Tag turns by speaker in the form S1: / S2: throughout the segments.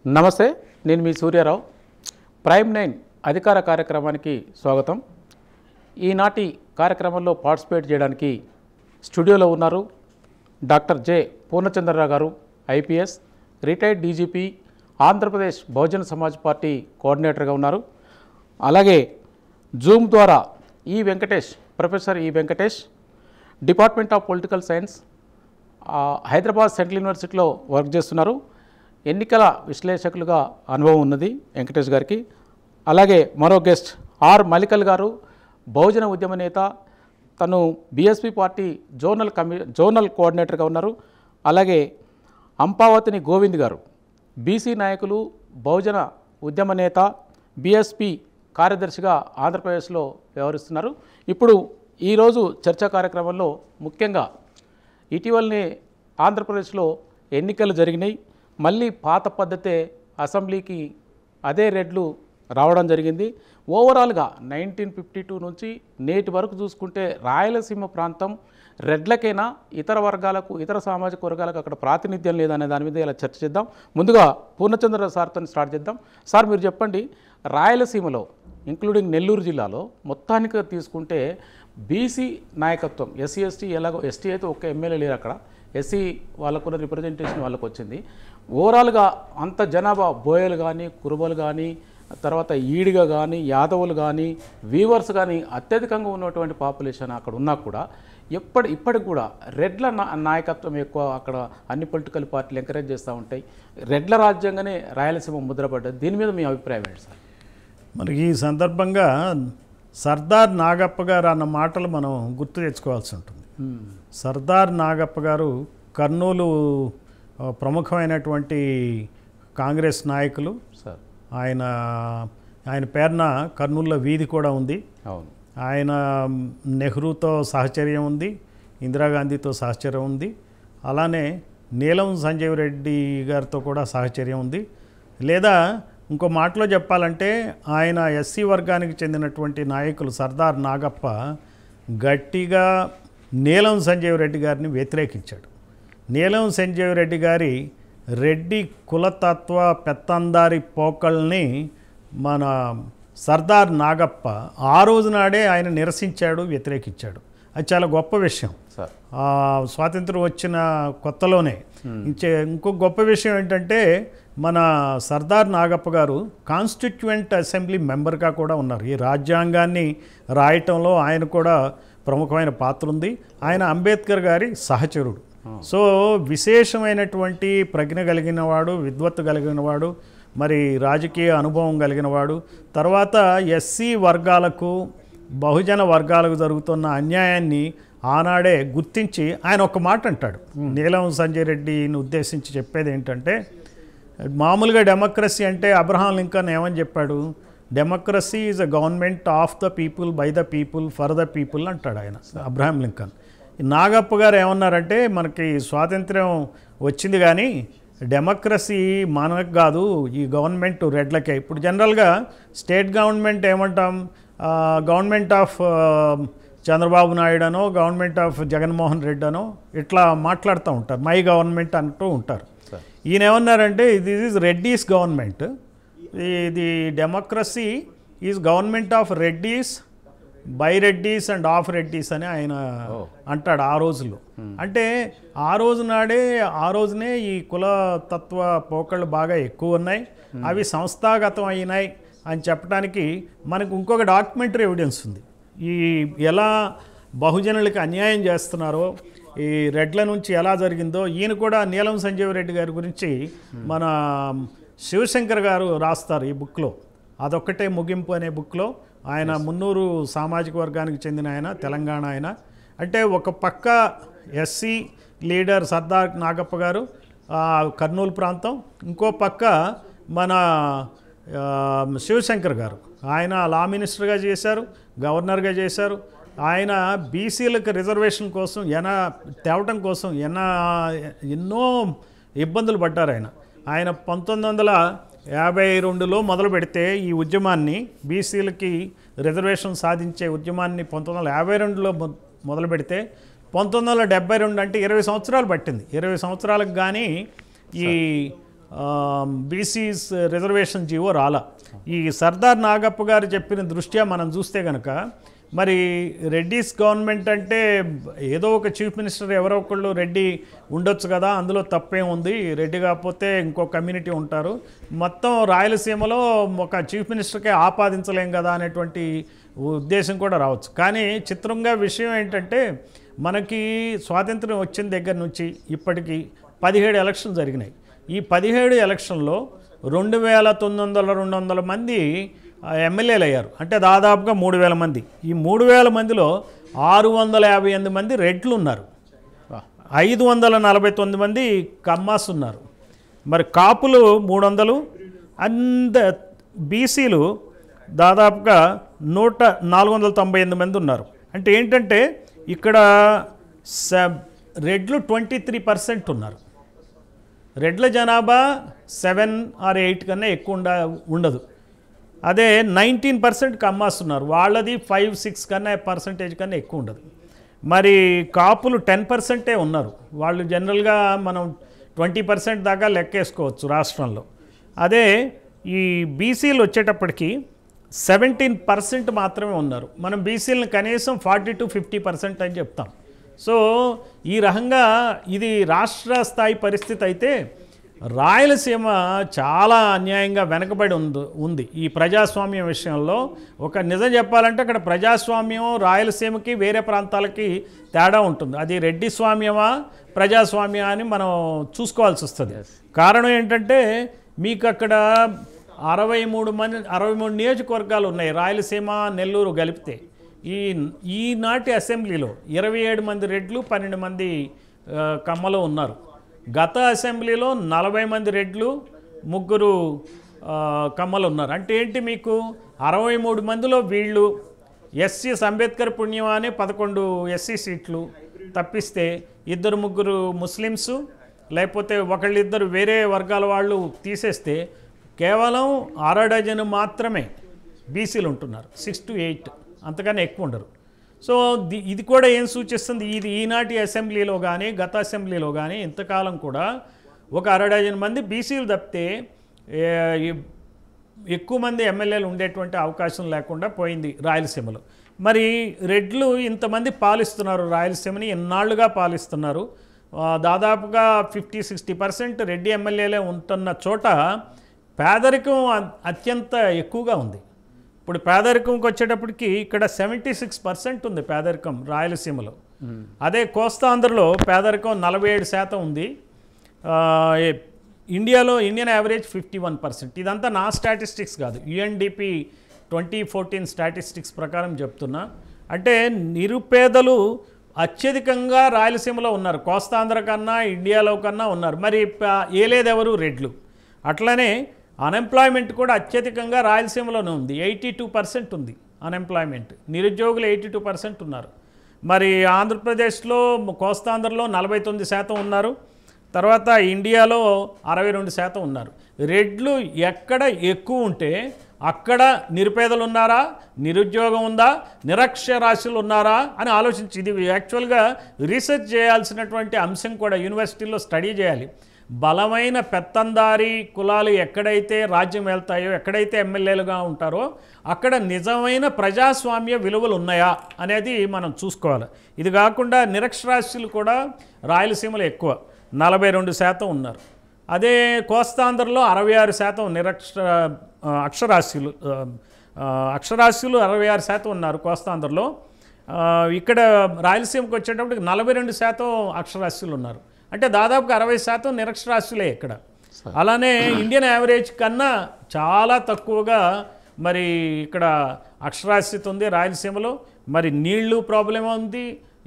S1: నమస్తే, నేను మీ సూర్యారావు. ప్రైమ్ 9 అధికార కార్యక్రమానికి స్వాగతం. ఈనాటి కార్యక్రమంలో పార్టిసిపేట్ చేయడానికి స్టూడియోలో ఉన్నారు డాక్టర్ జె పూర్ణచంద్రరావు గారు, IPS, retired DGP, Andhra Pradesh Bahujan Samaj party కోఆర్డినేటర్గా ఉన్నారు. అలాగే జూమ్ ద్వారా ప్రొఫెసర్ ఈ Venkatesh, department of political science, Hyderabad central యూనివర్సిటీలో వర్క్ చేస్తున్నారు. ఎన్నికల విశ్లేషకులుగా అనుభవం ఉన్నది వెంకటేష్ గారికి. అలాగే మరో గెస్ట్ మల్లికల్ గారు, బహుజన ఉద్యమ నేత, తను బీఎస్పీ పార్టీ జోనల్ కోఆర్డినేటర్గా ఉన్నారు. అలాగే అంపావతిని గోవింద్ గారు, బీసీ నాయకులు, బహుజన ఉద్యమ నేత, బీఎస్పీ కార్యదర్శిగా ఆంధ్రప్రదేశ్లో వ్యవహరిస్తున్నారు. ఇప్పుడు ఈరోజు చర్చా కార్యక్రమంలో ముఖ్యంగా ఇటీవలనే ఆంధ్రప్రదేశ్లో ఎన్నికలు జరిగినాయి. మళ్ళీ పాత పద్ధతే అసెంబ్లీకి అదే రెడ్లు రావడం జరిగింది. ఓవరాల్గా 1952 నుంచి నేటి వరకు చూసుకుంటే రాయలసీమ ప్రాంతం రెడ్లకైనా ఇతర వర్గాలకు, ఇతర సామాజిక వర్గాలకు అక్కడ ప్రాతినిధ్యం లేదనే దాని మీద ఇలా చర్చ చేద్దాం. ముందుగా పూర్ణచంద్ర సార్తో స్టార్ట్ చేద్దాం. సార్, మీరు చెప్పండి, రాయలసీమలో ఇంక్లూడింగ్ నెల్లూరు జిల్లాలో మొత్తానికి తీసుకుంటే బీసీ నాయకత్వం, ఎస్సీ ఎస్టీ, ఎలాగో ఎస్టీ అయితే ఒక్క ఎమ్మెల్యే లేరు అక్కడ, ఎస్సీ వాళ్ళకున్న రిప్రజెంటేషన్ వాళ్ళకు వచ్చింది. ఓవరాల్గా అంత జనాభా బోయలు కానీ, కురుబలు కానీ, తర్వాత ఈడిగ కానీ, యాదవులు కానీ, వీవర్స్ కానీ అత్యధికంగా ఉన్నటువంటి పాపులేషన్ అక్కడ ఉన్నా కూడా ఇప్పటికి కూడా రెడ్ల నాయకత్వం ఎక్కువ అక్కడ అన్ని పొలిటికల్ పార్టీలు ఎంకరేజ్ చేస్తూ ఉంటాయి. రెడ్ల రాజ్యంగానే రాయలసీమ ముద్రపడ్డది. దీని మీద మీ అభిప్రాయం ఏంటి సార్?
S2: మనకి ఈ సందర్భంగా సర్దార్ నాగప్ప గారు అన్న మాటలు మనం గుర్తు తెచ్చుకోవాల్సి ఉంటుంది. సర్దార్ నాగప్ప గారు కర్నూలు ప్రముఖమైనటువంటి కాంగ్రెస్ నాయకులు. ఆయన పేరున కర్నూలులో వీధి కూడా ఉంది. ఆయన నెహ్రూతో సహచర్యం ఉంది, ఇందిరాగాంధీతో సహచర్యం ఉంది, అలానే నీలం సంజీవ్ రెడ్డి గారితో కూడా సహచర్యం ఉంది. లేదా ఇంకో మాటలో చెప్పాలంటే ఆయన ఎస్సీ వర్గానికి చెందినటువంటి నాయకులు సర్దార్ నాగప్ప గట్టిగా నీలం సంజీవ్ రెడ్డి గారిని వ్యతిరేకించాడు. నీలం సంజీవ్ రెడ్డి గారి రెడ్డి కులతత్వ పెత్తందారి పోకల్ని మన సర్దార్ నాగప్ప ఆ రోజు నాడే ఆయన నిరసించాడు, వ్యతిరేకించాడు. అది చాలా గొప్ప విషయం. స్వాతంత్రం వచ్చిన కొత్తలోనే ఇంకో గొప్ప విషయం ఏంటంటే మన సర్దార్ నాగప్ప గారు కాన్స్టిట్యూయెంట్ అసెంబ్లీ మెంబర్గా కూడా ఉన్నారు. ఈ రాజ్యాంగాన్ని రాయటంలో ఆయన కూడా ప్రముఖమైన పాత్ర ఉంది. ఆయన అంబేద్కర్ గారి సహచరుడు. సో విశేషమైనటువంటి ప్రజ్ఞ కలిగినవాడు, విద్వత్తు కలిగినవాడు, మరి రాజకీయ అనుభవం కలిగినవాడు. తర్వాత ఎస్సీ వర్గాలకు, బహుజన వర్గాలకు జరుగుతున్న అన్యాయాన్ని ఆనాడే గుర్తించి ఆయన ఒక మాట అంటాడు. నీలం సంజయ్ రెడ్డిని ఉద్దేశించి చెప్పేది ఏంటంటే, మామూలుగా డెమోక్రసీ అంటే అబ్రహాం లింకన్ ఏమని చెప్పాడు? Democracy is a government of the people, by the people, for the people అంటాడు ఆయన, అబ్రహాం లింకన్. నాగప్ప గారు ఏమన్నారంటే, మనకి స్వాతంత్ర్యం వచ్చింది కానీ డెమోక్రసీ మనకు కాదు, ఈ గవర్నమెంట్ రెడ్లకే. ఇప్పుడు జనరల్గా స్టేట్ గవర్నమెంట్ ఏమంటాం? గవర్నమెంట్ ఆఫ్ చంద్రబాబు నాయుడు అనో, గవర్నమెంట్ ఆఫ్ జగన్మోహన్ రెడ్డి అనో ఇట్లా మాట్లాడుతూ ఉంటారు, మై గవర్నమెంట్ అంటూ ఉంటారు. ఈయన ఏమన్నారంటే, దిస్ ఈజ్ రెడ్డీస్ గవర్నమెంట్, ఇది democracy is government of Reddys, by Reddys and of Reddys అని ఆయన అంటాడు ఆ రోజుల్లో. అంటే ఆ రోజునే ఈ కులతత్వ పోకళ్ళు బాగా ఎక్కువ ఉన్నాయి, అవి సంస్థాగతం అయినాయి అని చెప్పడానికి మనకు ఇంకొక డాక్యుమెంటరీ ఎవిడెన్స్ ఉంది. ఈ ఎలా బహుజనులకి అన్యాయం చేస్తున్నారో, ఈ రెడ్ల నుంచి ఎలా జరిగిందో ఈయన కూడా నీలం సంజీవ్ రెడ్డి గారి గురించి మన శివశంకర్ గారు రాస్తారు ఈ బుక్లో. అదొక్కటే ముగింపు అనే బుక్లో ఆయన మున్నూరు సామాజిక వర్గానికి చెందిన ఆయన, తెలంగాణ ఆయన. అంటే ఒక పక్క ఎస్సీ లీడర్ సర్దార్ నాగప్ప గారు కర్నూలు ప్రాంతం, ఇంకో పక్క మన శివశంకర్ గారు, ఆయన లా మినిస్టర్గా చేశారు, గవర్నర్గా చేశారు. ఆయన బీసీలకు రిజర్వేషన్ కోసం తేవటం కోసం ఎన్నో ఇబ్బందులు పడ్డారు. ఆయన 1952లో మొదలు పెడితే ఈ ఉద్యమాన్ని, బీసీలకి రిజర్వేషన్ సాధించే ఉద్యమాన్ని 1952లో మొదలు పెడితే 1972 అంటే 20 సంవత్సరాలు పట్టింది. 20 సంవత్సరాలకు కానీ ఈ బీసీస్ రిజర్వేషన్ జీవో రాలా. ఈ సర్దార్ నాగప్ప గారు చెప్పిన దృష్ట్యా మనం చూస్తే కనుక మరి రెడ్డిస్ గవర్నమెంట్ అంటే ఏదో ఒక చీఫ్ మినిస్టర్ ఎవరో ఒకళ్ళు రెడ్డి ఉండొచ్చు కదా, అందులో తప్పేం ఉంది, రెడ్డి కాకపోతే ఇంకో కమ్యూనిటీ ఉంటారు, మొత్తం రాయలసీమలో ఒక చీఫ్ మినిస్టర్కే ఆపాదించలేం కదా అనేటువంటి ఉద్దేశం కూడా రావచ్చు. కానీ చిత్రంగా విషయం ఏంటంటే మనకి స్వాతంత్రం వచ్చిన దగ్గర నుంచి ఇప్పటికీ 17 ఎలక్షన్ జరిగినాయి. ఈ 17 ఎలక్షన్లో 2,900 మంది ఎమ్మెల్యేలు అయ్యారు, అంటే దాదాపుగా 3,000 మంది. ఈ 3,000 మందిలో 658 మంది రెడ్లు ఉన్నారు, 549 మంది కమ్మాస్ ఉన్నారు, మరి కాపులు 300, అంత బీసీలు దాదాపుగా 498 మంది ఉన్నారు. అంటే ఏంటంటే ఇక్కడ రెడ్లు 23% ఉన్నారు. రెడ్ల జనాభా 7 or 8 కన్నా ఎక్కువ ఉండదు. అదే 19% కమ్మాస్ ఉన్నారు, వాళ్ళది 5-6 కన్నా పర్సంటేజ్ కన్నా ఎక్కువ ఉండదు. మరి కాపులు 10% ఉన్నారు, వాళ్ళు జనరల్గా మనం 20% దాకా లెక్కేసుకోవచ్చు రాష్ట్రంలో. అదే ఈ బీసీలు వచ్చేటప్పటికి 17% మాత్రమే ఉన్నారు. మనం బీసీలను కనీసం 40 to 50% అని చెప్తాం. సో ఈ రకంగా ఇది రాష్ట్ర స్థాయి పరిస్థితి అయితే రాయలసీమ చాలా అన్యాయంగా వెనకబడి ఉంది ఈ ప్రజాస్వామ్యం విషయంలో. ఒక నిజం చెప్పాలంటే అక్కడ ప్రజాస్వామ్యం రాయలసీమకి వేరే ప్రాంతాలకి తేడా ఉంటుంది. అది రెడ్డి స్వామ్యమా ప్రజాస్వామ్యమా అని మనం చూసుకోవాల్సి వస్తుంది. కారణం ఏంటంటే మీకు అక్కడ 63 నియోజకవర్గాలు ఉన్నాయి రాయలసీమ నెల్లూరు కలిపితే. ఈనాటి అసెంబ్లీలో 27 మంది రెడ్లు 12 మంది కమ్మలు ఉన్నారు. గత అసెంబ్లీలో 40 మంది రెడ్లు 3 కమ్మలు ఉన్నారు. అంటే ఏంటి, మీకు 63 మందిలో వీళ్ళు ఎస్సీఎస్ అంబేద్కర్ పుణ్యమానే 11 ఎస్సీ సీట్లు తప్పిస్తే 2-3 ముస్లిమ్స్ లేకపోతే ఒకళ్ళిద్దరు వేరే వర్గాల వాళ్ళు తీసేస్తే కేవలం 6 డజను మాత్రమే బీసీలు ఉంటున్నారు, 6 to 8, అంతకన్నా ఎక్కువ ఉండరు. సో ఇది కూడా ఏం సూచిస్తుంది, ఇది ఈనాటి అసెంబ్లీలో కానీ గత అసెంబ్లీలో కానీ ఇంతకాలం కూడా ఒక 6 డజన్ మంది బీసీలు తప్పితే ఎక్కువ మంది ఎమ్మెల్యేలు ఉండేటువంటి అవకాశం లేకుండా పోయింది రాయలసీమలో. మరి రెడ్లు ఇంతమంది పాలిస్తున్నారు రాయలసీమని, ఎన్నాళ్ళుగా పాలిస్తున్నారు. దాదాపుగా 50-60% రెడ్డి ఎమ్మెల్యేలే ఉంటున్న చోట పేదరికం అత్యంత ఎక్కువగా ఉంది. ఇప్పుడు పేదరికంకి వచ్చేటప్పటికి ఇక్కడ 76% ఉంది పేదరికం రాయలసీమలో. అదే కోస్తాంధ్రలో పేదరికం 47% ఉంది. Indian average 51%. ఇదంతా నా స్టాటిస్టిక్స్ కాదు, UNDP 2014 స్టాటిస్టిక్స్ ప్రకారం చెప్తున్నా. అంటే నిరుపేదలు అత్యధికంగా రాయలసీమలో ఉన్నారు, కోస్తాంధ్ర కన్నా ఇండియాలో కన్నా ఉన్నారు. మరి ఏలేదెవరు, రెడ్లు. అట్లనే అన్ఎంప్లాయ్మెంట్ కూడా అత్యధికంగా రాయలసీమలోనే ఉంది, 82% ఉంది అన్ఎంప్లాయ్మెంట్. నిరుద్యోగులు 82% ఉన్నారు. మరి ఆంధ్రప్రదేశ్లో కోస్తాంధ్రలో 49% ఉన్నారు, తర్వాత ఇండియాలో 62% ఉన్నారు. రెడ్లు ఎక్కడ ఎక్కువ ఉంటే అక్కడ నిరుపేదలు ఉన్నారా, నిరుద్యోగం ఉందా, నిరక్షరాస్యులు ఉన్నారా అని ఆలోచించి, ఇది యాక్చువల్గా రీసెర్చ్ చేయాల్సినటువంటి అంశం కూడా, యూనివర్సిటీలో స్టడీ చేయాలి. బలమైన పెత్తందారీ కులాలు ఎక్కడైతే రాజ్యం వెళ్తాయో, ఎక్కడైతే ఎమ్మెల్యేలుగా ఉంటారో అక్కడ నిజమైన ప్రజాస్వామ్య విలువలు ఉన్నాయా అనేది మనం చూసుకోవాలి. ఇది కాకుండా నిరక్షరాస్యులు కూడా రాయలసీమలో ఎక్కువ, 42% ఉన్నారు. అదే కోస్తాంధ్రలో 66% అక్షరాస్యులు 66% ఉన్నారు కోస్తాంధ్రలో. ఇక్కడ రాయలసీమకు వచ్చేటప్పటికి 42% అక్షరాస్యులు ఉన్నారు. అంటే దాదాపుగా 60% నిరక్షరాస్యులే ఇక్కడ. అలానే ఇండియన్ యావరేజ్ కన్నా చాలా తక్కువగా మరి ఇక్కడ అక్షరాస్యత ఉంది రాయలసీమలో. మరి నీళ్లు ప్రాబ్లమే ఉంది,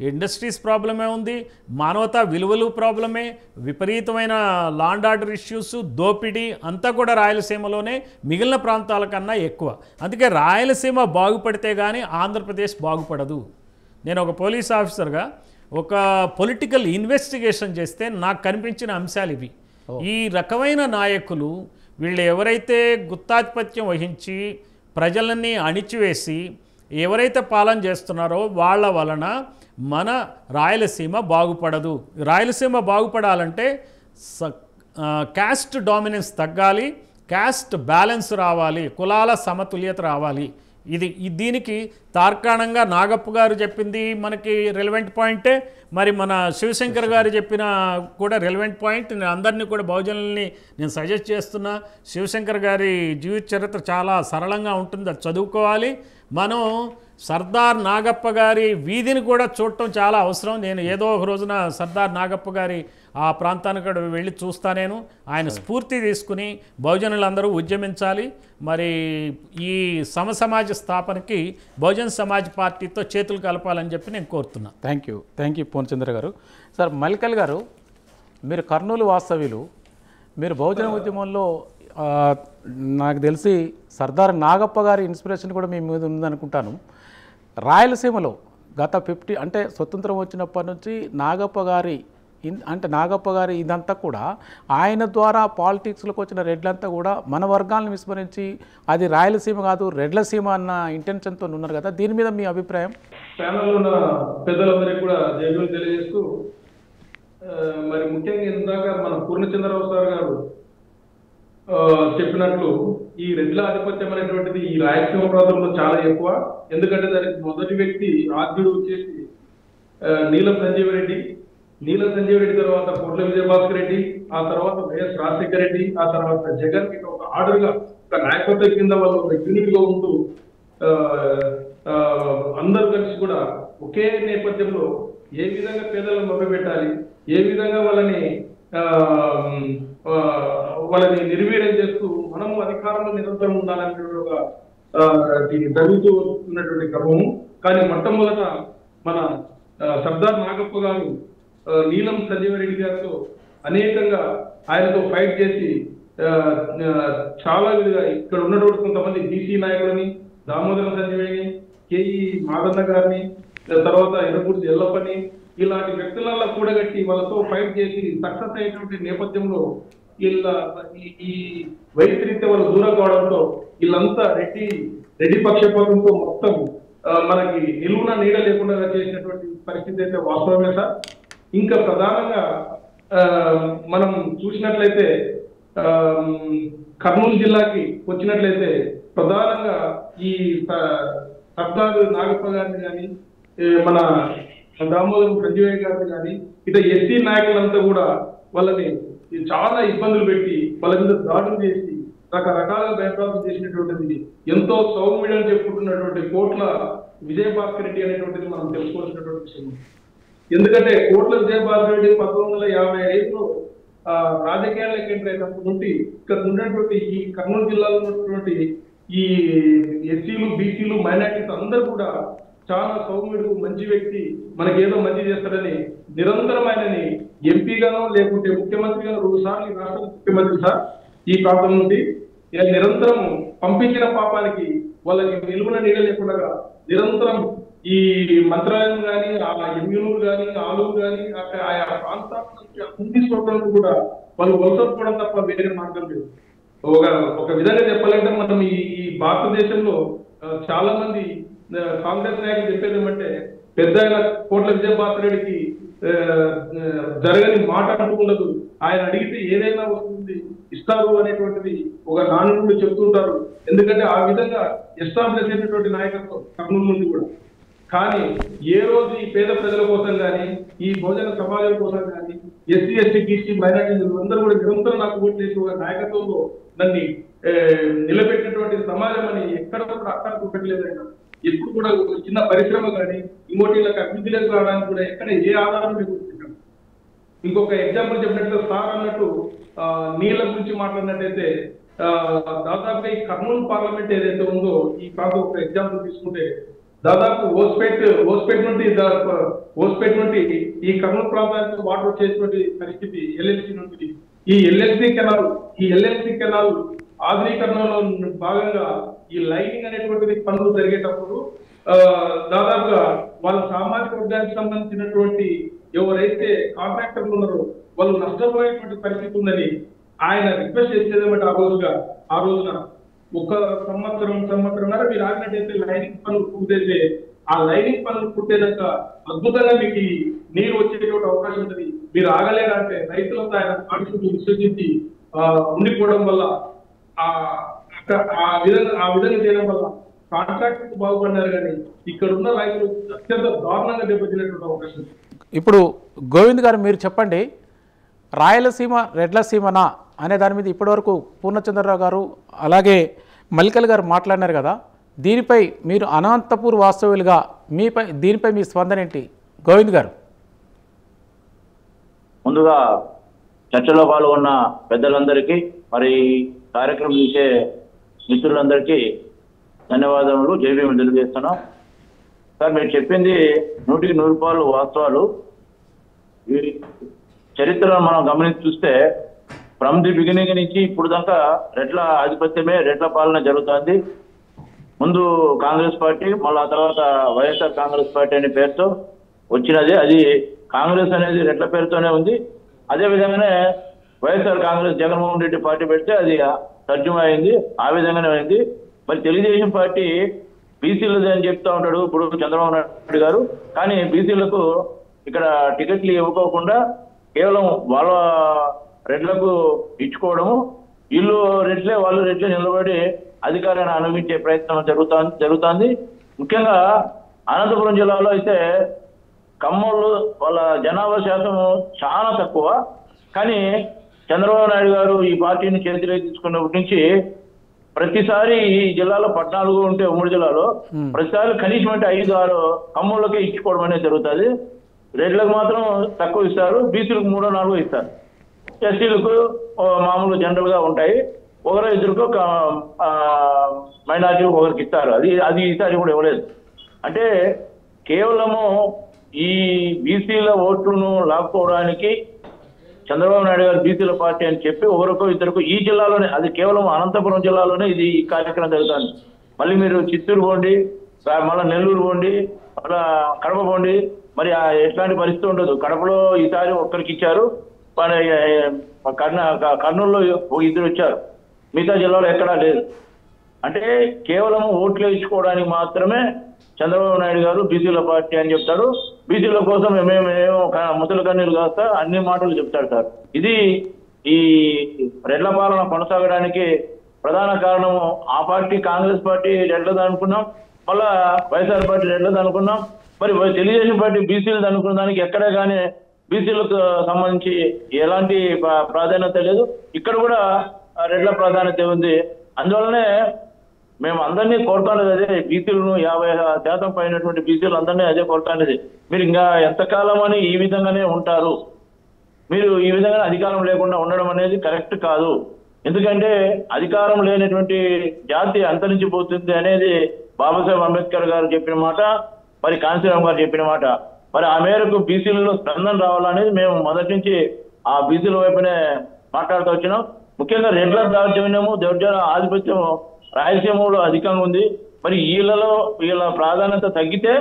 S2: ఇండస్ట్రీస్ ప్రాబ్లమే ఉంది, మానవతా విలువలు ప్రాబ్లమే, విపరీతమైన లాండ్ ఆర్డర్ ఇష్యూస్, దోపిడీ అంతా కూడా రాయలసీమలోనే మిగిలిన ప్రాంతాల కన్నా ఎక్కువ. అందుకే రాయలసీమ బాగుపడితే కానీ ఆంధ్రప్రదేశ్ బాగుపడదు. నేను ఒక పోలీస్ ఆఫీసర్గా ఒక పొలిటికల్ ఇన్వెస్టిగేషన్ చేస్తే నాకు కనిపించిన అంశాలు ఇవి. ఈ రకమైన నాయకులు వీళ్ళు ఎవరైతే గుత్తాధిపత్యం వహించి ప్రజలని అణిచివేసి ఎవరైతే పాలన చేస్తున్నారో వాళ్ళ వలన మన రాయలసీమ బాగుపడదు. రాయలసీమ బాగుపడాలంటే క్యాస్ట్ డామినెన్స్ తగ్గాలి, క్యాస్ట్ బ్యాలెన్స్ రావాలి, కులాల సమతుల్యత రావాలి. దీనికి తార్కాణంగా నాగప్ప గారు చెప్పింది మనకి రెలవెంట్ పాయింటే, మరి మన శివశంకర్ గారు చెప్పిన కూడా రెలవెంట్ పాయింట్. నేను అందరినీ కూడా బహుజనుల్ని నేను సజెస్ట్ చేస్తున్నా, శివశంకర్ గారి జీవిత చరిత్ర చాలా సరళంగా ఉంటుంది, అది చదువుకోవాలి. మనం సర్దార్ నాగప్ప గారి వీధిని కూడా చూడటం చాలా అవసరం. నేను ఏదో ఒక రోజున సర్దార్ నాగప్ప గారి ఆ ప్రాంతానికి కూడా వెళ్ళి చూస్తా. నేను ఆయన స్ఫూర్తి తీసుకుని బహుజనులందరూ ఉద్యమించాలి. మరి ఈ సమసమాజ స్థాపనకి బహుజన్ సమాజ్ పార్టీతో చేతులు కలపాలని చెప్పి నేను కోరుతున్నా.
S1: థ్యాంక్ యూ పూర్ణచంద్ర గారు. సార్ మల్కల్ గారు, మీరు కర్నూలు వాస్తవ్యులు, మీరు బహుజన ఉద్యమంలో నాకు తెలిసి సర్దార్ నాగప్ప గారి ఇన్స్పిరేషన్ కూడా మీ మీద ఉందనుకుంటాను. రాయలసీమలో గత 50 అంటే స్వతంత్రం వచ్చినప్పటి నుంచి నాగప్ప గారి ఇదంతా కూడా ఆయన ద్వారా పాలిటిక్స్లోకి వచ్చిన రెడ్లంతా కూడా మన వర్గాలను విస్మరించి అది రాయలసీమ కాదు రెడ్లసీమ అన్న ఇంటెన్షన్తో ఉన్నారు కదా, దీని మీద మీ అభిప్రాయం?
S3: ప్యానల్లో ఉన్న పెద్దలందరికీ కూడా జైలు తెలియజేస్తూ, మరి ముఖ్యంగా ఇందాక మన పూర్ణచంద్రరావు సార్ గారు చెప్పినట్లు ఈ రెడ్ల ఆధిపత్యం అనేటువంటిది ఈ రాయలసీమ ప్రాంతంలో చాలా ఎక్కువ. ఎందుకంటే దానికి మొదటి వ్యక్తి ఆద్యుడు వచ్చేసి నీలం సంజీవ రెడ్డి తర్వాత కోట్ల విజయభాస్కర్ రెడ్డి, ఆ తర్వాత వైఎస్ రాజశేఖర రెడ్డి, ఆ తర్వాత జగన్ ఒక ఆర్డర్గా ఒక నాయకత్వం కింద వాళ్ళు ఒక యూనిట్ గా ఉంటూ అందరూ కలిసి కూడా ఒకే నేపథ్యంలో ఏ విధంగా పేదలను మభ్యపెట్టాలి, ఏ విధంగా వాళ్ళని నిర్వీర్యం చేస్తూ మనము అధికారంలో నిరంతరం ఉండాలనే ఒక దీన్ని జరుగుతూ వస్తున్నటువంటి క్రమము. కానీ మొట్టమొదట మన సర్దార్ నాగప్ప గారు నీలం సంజీవ రెడ్డి గారితో అనేకంగా ఆయనతో ఫైట్ చేసి చాలా విధంగా ఇక్కడ ఉన్నటువంటి కొంతమంది బీసీ నాయకులని, దామోదర సంజీవిని, కేఈ మాదన్న గారిని, తర్వాత ఎర్రపూడి ఎల్లప్పని, ఇలాంటి వ్యక్తులలో కూడగట్టి వాళ్ళతో ఫైట్ చేసి సక్సెస్ అయినటువంటి నేపథ్యంలో ఈ వైద్యరీత్యా వాళ్ళు దూరం కావడంతో వీళ్ళంతా రెడ్డి పక్షపాతంతో మొత్తం మనకి నిలువున నీడ లేకుండా చేసినటువంటి పరిస్థితి అయితే వాస్తవమే సార్. ఇంకా ప్రధానంగా మనం చూసినట్లయితే కర్నూలు జిల్లాకి వచ్చినట్లయితే ప్రధానంగా ఈ సర్దార్ నాగప్ప గారిని కానీ, మన దామోదరం సంజీవయ్య గారిని కానీ, ఇట్లా ఎస్సీ నాయకులంతా కూడా వాళ్ళని చాలా ఇబ్బందులు పెట్టి వాళ్ళ మీద దాడులు చేసి రకరకాల భయప్రాంతం చేసినటువంటిది ఎంతో సౌమ్యుడని చెప్పుకుంటున్నటువంటి కోట్ల విజయభాస్కర్ రెడ్డి అనేటువంటిది మనం తెలుసుకోవాల్సినటువంటి విషయం. ఎందుకంటే కోట్ల విజయభాస్కర్ రెడ్డి 1955లో రాజకీయాల్లోకి ఎంటర్ అయినప్పటి నుండి ఇక్కడ ఉన్నటువంటి ఈ కర్నూలు జిల్లాలో ఉన్నటువంటి ఈ ఎస్సీలు, బీసీలు, మైనార్టీస్ అందరూ కూడా చాలా సౌమ్యుడు, మంచి వ్యక్తి, మనకేదో మంచి చేస్తాడని నిరంతరం ఆయనని ఎంపీగానో లేకుంటే ముఖ్యమంత్రిగానో 2 సార్లు ఈ రాష్ట్ర ముఖ్యమంత్రి సార్ ఈ ప్రాంతం నుండి నిరంతరం పంపించిన పాపానికి వాళ్ళకి నిలువున నీడ లేకుండా నిరంతరం ఈ మంత్రాలయం కానీ, ఆ ఎమ్యూలు కానీ, ఆలూరు కానీ ఆయా ప్రాంతాల అన్ని చోట్లను కూడా వాళ్ళు వలసపోవడం తప్ప వేరే మార్గం లేదు. ఒక విధంగా చెప్పాలంటే మనం ఈ భారతదేశంలో చాలా మంది కాంగ్రెస్ నాయకులు చెప్పేది ఏమంటే, పెద్ద కోట్ల విజయభాస్కర్ రెడ్డికి జరగని మాట అంటూ ఉండదు, ఆయన అడిగితే ఏదైనా వస్తుంది ఇస్తారు అనేటువంటిది ఒక నానుడు చెప్తుంటారు. ఎందుకంటే ఆ విధంగా ఎస్టాబ్లిష్ అయినటువంటి నాయకత్వం కర్నూలు నుండి కూడా. కానీ ఏ రోజు ఈ పేద ప్రజల కోసం కానీ, ఈ బహుజన సమాజం కోసం కానీ, ఎస్సీ ఎస్టీ బీసీ మైనారిటీలు అందరూ కూడా నిరంతరం నాకు ఓటు చేసి ఒక నాయకత్వంలో నన్ను నిలబెట్టినటువంటి సమాజం అని ఎక్కడ కూడా అక్కడ పెట్టలేదైనా. ఎప్పుడు కూడా చిన్న పరిశ్రమ కానీ ఇంకోటిలకు అభివృద్ధిలోకి రావడానికి కూడా ఎక్కడ ఏ ఆధారం మీకు. ఇంకొక ఎగ్జాంపుల్ చెప్పినట్టు సార్ అన్నట్టు నీళ్ళ గురించి మాట్లాడినట్టయితే దాదాపుగా ఈ కర్నూలు పార్లమెంట్ ఏదైతే ఉందో ఈ ప్రాంతం ఒక ఎగ్జాంపుల్ తీసుకుంటే దాదాపు ఓస్పేట్ నుండి ఈ కర్నూలు ప్రాంతానికి వాటర్ వచ్చేటువంటి పరిస్థితి ఎల్ఎల్సి నుండి ఈ ఎల్ఎల్సి కెనాల్ ఆధునీకరణలో భాగంగా ఈ లైనింగ్ అనేటువంటిది పనులు జరిగేటప్పుడు దాదాపుగా వాళ్ళ సామాజిక వర్గానికి సంబంధించినటువంటి ఎవరైతే కాంట్రాక్టర్లు ఉన్నారో వాళ్ళు నష్టపోయేటువంటి పరిస్థితి ఉందని ఆయన రిక్వెస్ట్ చేసేదేమంటే ఆ రోజున ఒక సంవత్సరంన్నర మీరు ఆగినట్టయితే లైనింగ్ పనులు పూర్తయితే ఆ లైనింగ్ పనులు పూర్తయినాక అద్భుతంగా మీకు నీరు వచ్చేటువంటి అవకాశం ఉంటుంది, మీరు ఆగలేరంటే రైతులంతా ఆయన మాటలు విశ్వసించి ఉండిపోవడం వల్ల ఆ విధంగా చేయడం వల్ల కాంట్రాక్ట్ బాగుపడినారు, కానీ ఇక్కడ ఉన్న రైతులు అత్యంత దారుణంగా దెబ్బతినేటువంటి అవకాశం.
S1: ఇప్పుడు గోవింద్ గారు మీరు చెప్పండి, రాయలసీమ రెడ్ల సీమనా అనే దాని మీద ఇప్పటివరకు పూర్ణచంద్రరావు గారు అలాగే మల్లికల్ గారు మాట్లాడినారు కదా, దీనిపై మీరు అనంతపూర్ వాస్తవ్యులుగా దీనిపై మీ స్పందన ఏంటి గోవింద్ గారు?
S4: ముందుగా చర్చలో పాల్గొన్న పెద్దలందరికీ, మరి కార్యక్రమం చేసే మిత్రులందరికీ ధన్యవాదములు, జైభీములు తెలియజేస్తున్నాం. సార్, మీరు చెప్పింది 100% వాస్తవాలు. ఈ చరిత్రను మనం గమనించి చూస్తే ఫ్రమ్ ది బిగినింగ్ నుంచి ఇప్పుడు దాకా రెడ్ల ఆధిపత్యమే, రెడ్ల పాలన జరుగుతుంది. ముందు కాంగ్రెస్ పార్టీ, మళ్ళీ ఆ తర్వాత వైఎస్ఆర్ కాంగ్రెస్ పార్టీ అనే పేరుతో వచ్చినది. అది కాంగ్రెస్ అనేది రెడ్ల పేరుతోనే ఉంది. అదే విధంగానే వైఎస్ఆర్ కాంగ్రెస్ జగన్మోహన్ రెడ్డి పార్టీ పెడితే అది తర్జుమా అయింది, ఆ విధంగానే అయింది. మరి తెలుగుదేశం పార్టీ బీసీలది అని చెప్తా ఉంటాడు ఇప్పుడు చంద్రబాబు నాయుడు గారు, కానీ బీసీలకు ఇక్కడ టికెట్లు ఇవ్వకోకుండా కేవలం వాళ్ళ రెడ్లకు ఇచ్చుకోవడము, వీళ్ళు రెడ్లే వాళ్ళు రెడ్లే నిలబడి అధికారాన్ని అనుభవించే ప్రయత్నం జరుగుతుంది. ముఖ్యంగా అనంతపురం జిల్లాలో అయితే కమ్మోళ్ళు వాళ్ళ జనాభా శాతం చాలా తక్కువ, కానీ చంద్రబాబు నాయుడు గారు ఈ పార్టీని చేతిలోకి తీసుకున్నప్పటి నుంచి ప్రతిసారి ఈ జిల్లాలో 14 ఉంటే ఉమ్మడి జిల్లాలో ప్రతిసారి కనీసం అంటే 5-6 కమ్మోళ్ళకే ఇచ్చుకోవడం అనేది జరుగుతుంది. రెడ్లకు మాత్రం తక్కువ ఇస్తారు, బీసీలకు 3-4 ఇస్తారు, ఎస్సీలకు మామూలు జనరల్ గా ఉంటాయి, ఒకరో ఇద్దరుకో మైనార్టీ ఒకరికి ఇస్తారు. అది ఈసారి కూడా ఇవ్వలేదు. అంటే కేవలము ఈ బీసీల ఓట్లను లాక్కోవడానికి చంద్రబాబు నాయుడు గారు బీసీల పార్టీ అని చెప్పి ఒకరికో ఇద్దరికో ఈ జిల్లాలోనే, అది కేవలం అనంతపురం జిల్లాలోనే ఈ కార్యక్రమం జరుగుతుంది. మళ్ళీ మీరు చిత్తూరు పోండి, మళ్ళీ నెల్లూరు పోండి, మళ్ళీ కడప పోండి, మరి ఎట్లాంటి పరిస్థితి ఉండదు. కడపలో ఈసారి ఒక్కరికి ఇచ్చారు, కర్నూలులో 2 వచ్చారు, మిగతా జిల్లాలో ఎక్కడా లేదు. అంటే కేవలం ఓట్లు వేయించుకోవడానికి మాత్రమే చంద్రబాబు నాయుడు గారు బీసీల పార్టీ అని చెప్తాడు. బీసీల కోసం మేమేమో ముసలి కన్నీరు కాస్తా అన్ని మాటలు చెప్తాడు సార్. ఇది ఈ రెడ్ల పాలన కొనసాగడానికి ప్రధాన కారణము. ఆ పార్టీ కాంగ్రెస్ పార్టీ రెడ్లది అనుకున్నాం, మళ్ళా వైఎస్ఆర్ పార్టీ రెడ్లది అనుకున్నాం, మరి తెలుగుదేశం పార్టీ బీసీలది అనుకున్న దానికి ఎక్కడే కానీ బీసీలకు సంబంధించి ఎలాంటి ప్రాధాన్యత లేదు. ఇక్కడ కూడా రెడ్ల ప్రాధాన్యత ఉంది. అందువల్లనే మేము అందరినీ కోరుతానేది అదే, బీసీలను 50% పైనటువంటి బీసీలు అందరినీ అదే కోరుతానేది. మీరు ఇంకా ఎంతకాలం అని ఈ విధంగానే ఉంటారు, మీరు ఈ విధంగా అధికారం లేకుండా ఉండడం అనేది కరెక్ట్ కాదు. ఎందుకంటే అధికారం లేనటువంటి జాతి అంతరించిపోతుంది అనేది బాబాసాహెబ్ అంబేద్కర్ గారు చెప్పిన మాట, మరి కాంశీరామ్ గారు చెప్పిన మాట. మరి ఆ మేరకు బీసీలలో స్పందన రావాలనేది మేము మొదటి నుంచి ఆ బీసీల వైపునే మాట్లాడుతూ వచ్చినాం. ముఖ్యంగా రెడ్ల దౌర్జన్యము, దౌర్జన్య ఆధిపత్యము రాయలసీమలో అధికంగా ఉంది. మరి వీళ్ళ ప్రాధాన్యత తగ్గితే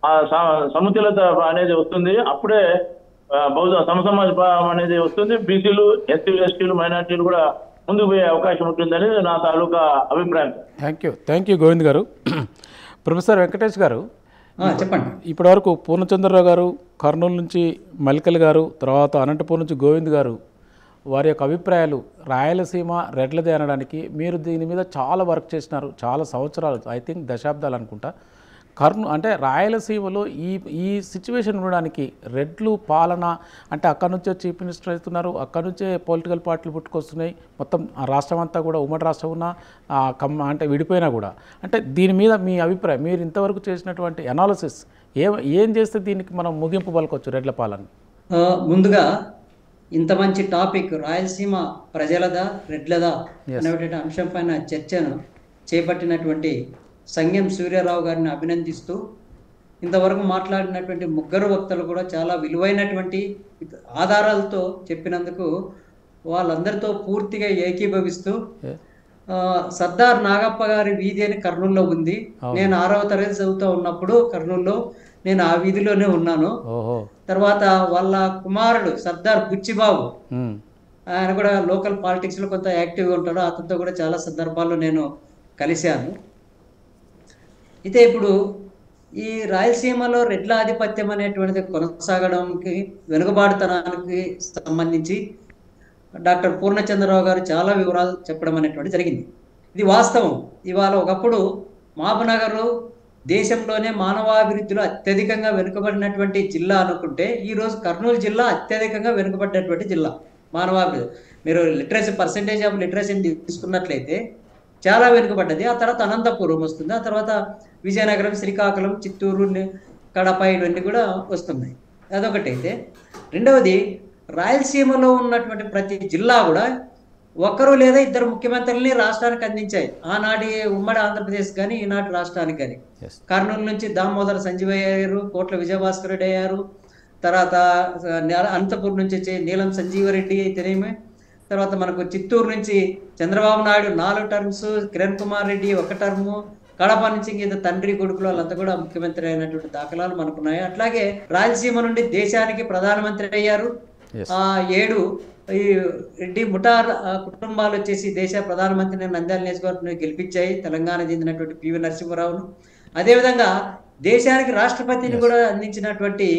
S4: ఆ సముతులత అనేది వస్తుంది, అప్పుడే బహుశా సమసమాజ అనేది వస్తుంది. బీసీలు, ఎస్సీలు, ఎస్టీలు, మైనార్టీలు కూడా ముందుకు పోయే అవకాశం ఉంటుందని నా తాలూకా అభిప్రాయం.
S1: థ్యాంక్ యూ గోవింద్ గారు. ప్రొఫెసర్ వెంకటేష్ గారు
S5: చెప్పండి.
S1: ఇప్పటివరకు పూర్ణచంద్రరావు గారు, కర్నూలు నుంచి మల్లికల్ గారు, తర్వాత అనంతపూర్ నుంచి గోవింద్ గారు వారి యొక్క అభిప్రాయాలు రాయలసీమ రెడ్లదే అనడానికి మీరు దీని మీద చాలా వర్క్ చేసినారు, చాలా సంవత్సరాలు, ఐ థింక్ దశాబ్దాలు అనుకుంటా. అంటే రాయలసీమలో ఈ సిచ్యువేషన్ ఉండడానికి రెడ్లు పాలన అంటే అక్కడి నుంచే చీఫ్ మినిస్టర్ అవుతున్నారు, అక్కడి నుంచే పొలిటికల్ పార్టీలు పుట్టుకొస్తున్నాయి, మొత్తం ఆ రాష్ట్రం అంతా కూడా ఉమ్మడి రాష్ట్రం ఉన్నా అంటే విడిపోయినా కూడా. అంటే దీని మీద మీ అభిప్రాయం, మీరు ఇంతవరకు చేసినటువంటి అనాలిసిస్ ఏం చేస్తే దీనికి మనం ముగింపు పలకొచ్చు రెడ్ల పాలన?
S5: ముందుగా ఇంత మంచి టాపిక్ రాయలసీమ ప్రజలదా రెడ్లదా అనేటువంటి అంశం పైన చర్చను చేపట్టినటువంటి సంగెం సూర్యారావు గారిని అభినందిస్తూ, ఇంతవరకు మాట్లాడినటువంటి ముగ్గురు వక్తలు కూడా చాలా విలువైనటువంటి ఆధారాలతో చెప్పినందుకు వాళ్ళందరితో పూర్తిగా ఏకీభవిస్తూ, సర్దార్ నాగప్ప గారి వీధి అని కర్నూలులో ఉంది. నేను 6వ తరగతి చదువుతూ ఉన్నప్పుడు కర్నూలులో నేను ఆ వీధిలోనే ఉన్నాను. తర్వాత వాళ్ళ కుమారుడు సర్దార్ బుచ్చిబాబు, ఆయన కూడా లోకల్ పాలిటిక్స్లో కొంత యాక్టివ్గా ఉంటాడు, అతనితో కూడా చాలా సందర్భాల్లో నేను కలిశాను. అయితే ఇప్పుడు ఈ రాయలసీమలో రెడ్ల ఆధిపత్యం అనేటువంటిది కొనసాగడానికి వెనుకబాటుతనానికి సంబంధించి డాక్టర్ పూర్ణచంద్రరావు గారు చాలా వివరాలు చెప్పడం అనేటువంటి జరిగింది. ఇది వాస్తవం. ఇవాళ ఒకప్పుడు మహబూబ్నగర్ దేశంలోనే మానవాభివృద్ధిలో అత్యధికంగా వెనుకబడినటువంటి జిల్లా అనుకుంటే ఈరోజు కర్నూలు జిల్లా అత్యధికంగా వెనుకబడినటువంటి జిల్లా మానవాభివృద్ధి. మీరు లిటరసీ పర్సెంటేజ్ ఆఫ్ లిటరసీని తీసుకున్నట్లయితే చాలా వెనుకబడ్డది. ఆ తర్వాత అనంతపురం వస్తుంది, ఆ తర్వాత విజయనగరం, శ్రీకాకుళం, చిత్తూరు, కడప ఇవన్నీ కూడా వస్తున్నాయి. అదొకటైతే, రెండవది రాయలసీమలో ఉన్నటువంటి ప్రతి జిల్లా కూడా ఒకరు లేదా ఇద్దరు ముఖ్యమంత్రులని రాష్ట్రానికి అందించాయి. ఆనాటి ఉమ్మడి ఆంధ్రప్రదేశ్ కానీ ఈనాటి రాష్ట్రానికి కానీ. కర్నూలు నుంచి దామోదర సంజీవయ్య అయ్యారు, కోట్ల విజయభాస్కర్ రెడ్డి అయ్యారు, తర్వాత అనంతపురం నుంచి వచ్చే నీలం సంజీవరెడ్డి అయితేనేమి, తర్వాత మనకు చిత్తూరు నుంచి చంద్రబాబు నాయుడు 4 టర్మ్స్, కిరణ్ కుమార్ రెడ్డి 1 టర్ము, కడప నుంచి ఇంక తండ్రి కొడుకులు వాళ్ళంతా కూడా ముఖ్యమంత్రి అయినటువంటి దాఖలాలు మనకున్నాయి. అట్లాగే రాయలసీమ నుండి దేశానికి ప్రధానమంత్రి అయ్యారు. 7 ఈ రెడ్డి ముఠార్ కుటుంబాలు వచ్చేసి దేశ ప్రధానమంత్రిని నంద్యాల నియోజకవర్గం గెలిపించాయి, తెలంగాణ చెందినటువంటి పివి నరసింహారావును. అదేవిధంగా దేశానికి రాష్ట్రపతిని కూడా అందించినటువంటి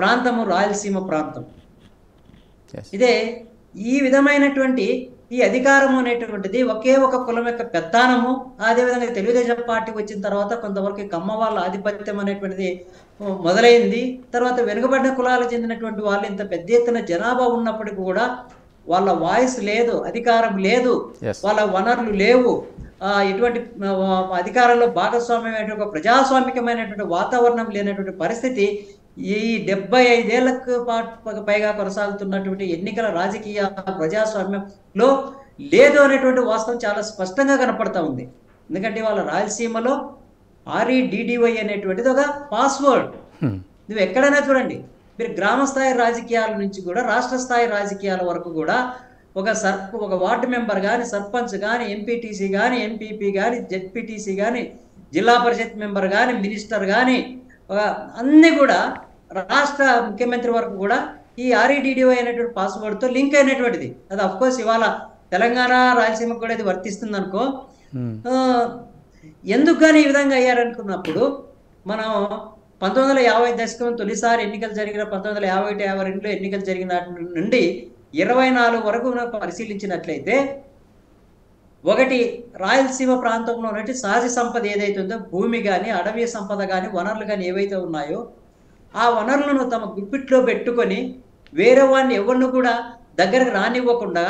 S5: ప్రాంతము రాయలసీమ ప్రాంతం. ఇదే ఈ విధమైనటువంటి ఈ అధికారము అనేటువంటిది ఒకే ఒక కులం యొక్క పెత్తానము. అదేవిధంగా తెలుగుదేశం పార్టీ వచ్చిన తర్వాత కొంతవరకు కమ్మ వాళ్ళ ఆధిపత్యం అనేటువంటిది మొదలైంది. తర్వాత వెనుకబడిన కులాలకు చెందినటువంటి వాళ్ళు ఇంత పెద్ద ఎత్తున జనాభా ఉన్నప్పటికీ కూడా వాళ్ళ వాయిస్ లేదు, అధికారం లేదు, వాళ్ళ వనరులు లేవు, ఇటువంటి అధికారంలో భాగస్వామ్యమైనటువంటి ఒక ప్రజాస్వామికమైనటువంటి వాతావరణం లేనటువంటి పరిస్థితి ఈ 75 ఏళ్లకు పైగా కొనసాగుతున్నటువంటి ఎన్నికల రాజకీయ ప్రజాస్వామ్యంలో లేదు అనేటువంటి వాస్తవం చాలా స్పష్టంగా కనపడతా ఉంది. ఎందుకంటే వాళ్ళ రాయలసీమలో REDDY అనేటువంటిది ఒక పాస్వర్డ్. నువ్వు ఎక్కడైనా చూడండి, మీరు గ్రామ స్థాయి రాజకీయాల నుంచి కూడా రాష్ట్ర స్థాయి రాజకీయాల వరకు కూడా ఒక వార్డు మెంబర్ కానీ, సర్పంచ్ కానీ, ఎంపీటీసీ కానీ, ఎంపీపీ కానీ, జెడ్పీటీసీ కానీ, జిల్లా పరిషత్ మెంబర్ కానీ, మినిస్టర్ కానీ, అన్నీ కూడా రాష్ట్ర ముఖ్యమంత్రి వరకు కూడా ఈ REDDY అనేటువంటి పాస్వర్డ్తో లింక్ అయినటువంటిది. అది అఫ్కోర్స్ ఇవాళ తెలంగాణ రాయలసీమకు కూడా ఇది వర్తిస్తుంది అనుకో. ఎందుకు కానీ ఈ విధంగా అయ్యారనుకున్నప్పుడు మనం 1950 దశకం తొలిసారి ఎన్నికలు జరిగిన 1951-52లో ఎన్నికలు జరిగిన నుండి 24 వరకు పరిశీలించినట్లయితే, ఒకటి రాయలసీమ ప్రాంతంలో ఉన్నట్టు సహజ సంపద ఏదైతే ఉందో, భూమి కానీ, అడవి సంపద కానీ, వనరులు కానీ ఏవైతే ఉన్నాయో ఆ వనరులను తమ గుప్పిట్లో పెట్టుకొని వేరే వాడిని ఎవరిని కూడా దగ్గరకు రానివ్వకుండా,